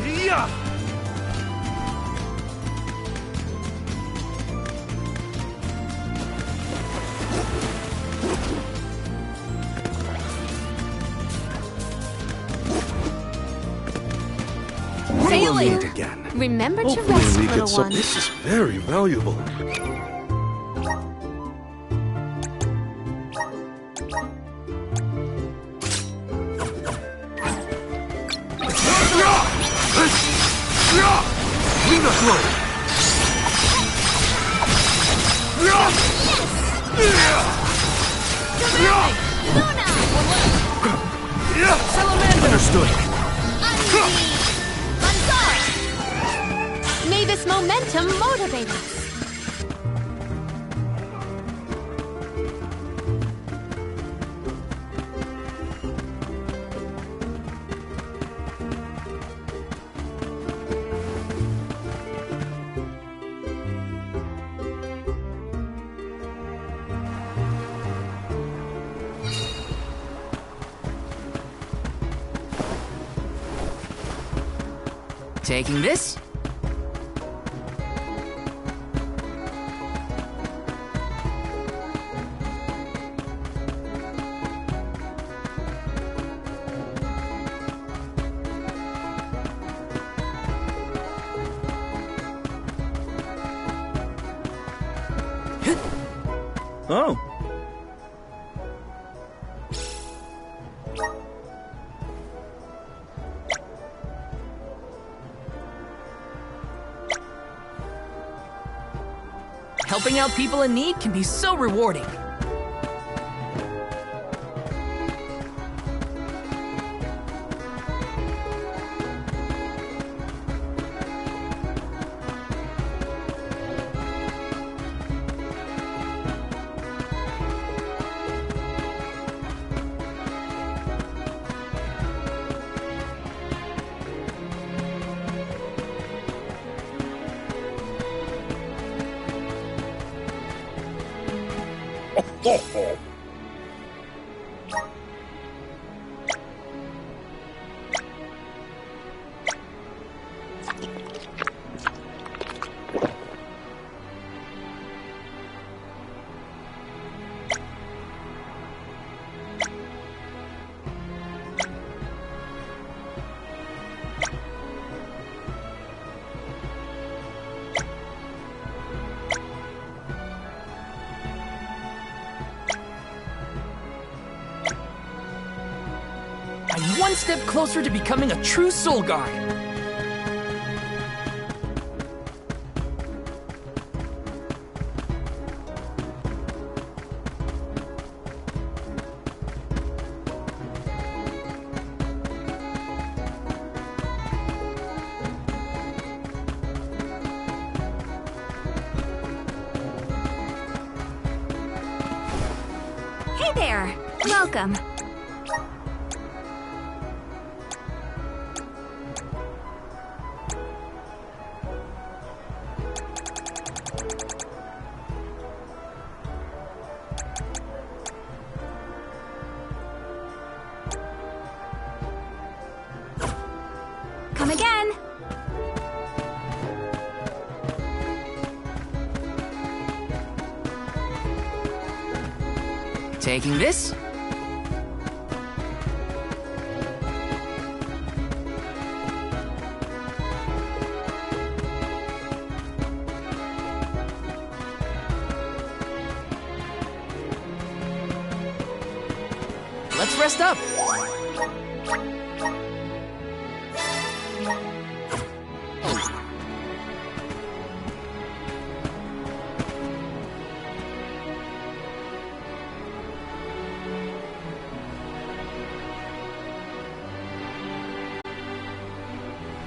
Yeah! We'll meet again. Remember to Hopefully rest, we little get some. one. This is very valuable. Luna Flow! Understood. May this momentum motivate us. Taking this. Oh. Helping out people in need can be so rewarding. I'm one step closer to becoming a true soul guard. Hey there! Welcome. Come again. Taking this. Let's rest up.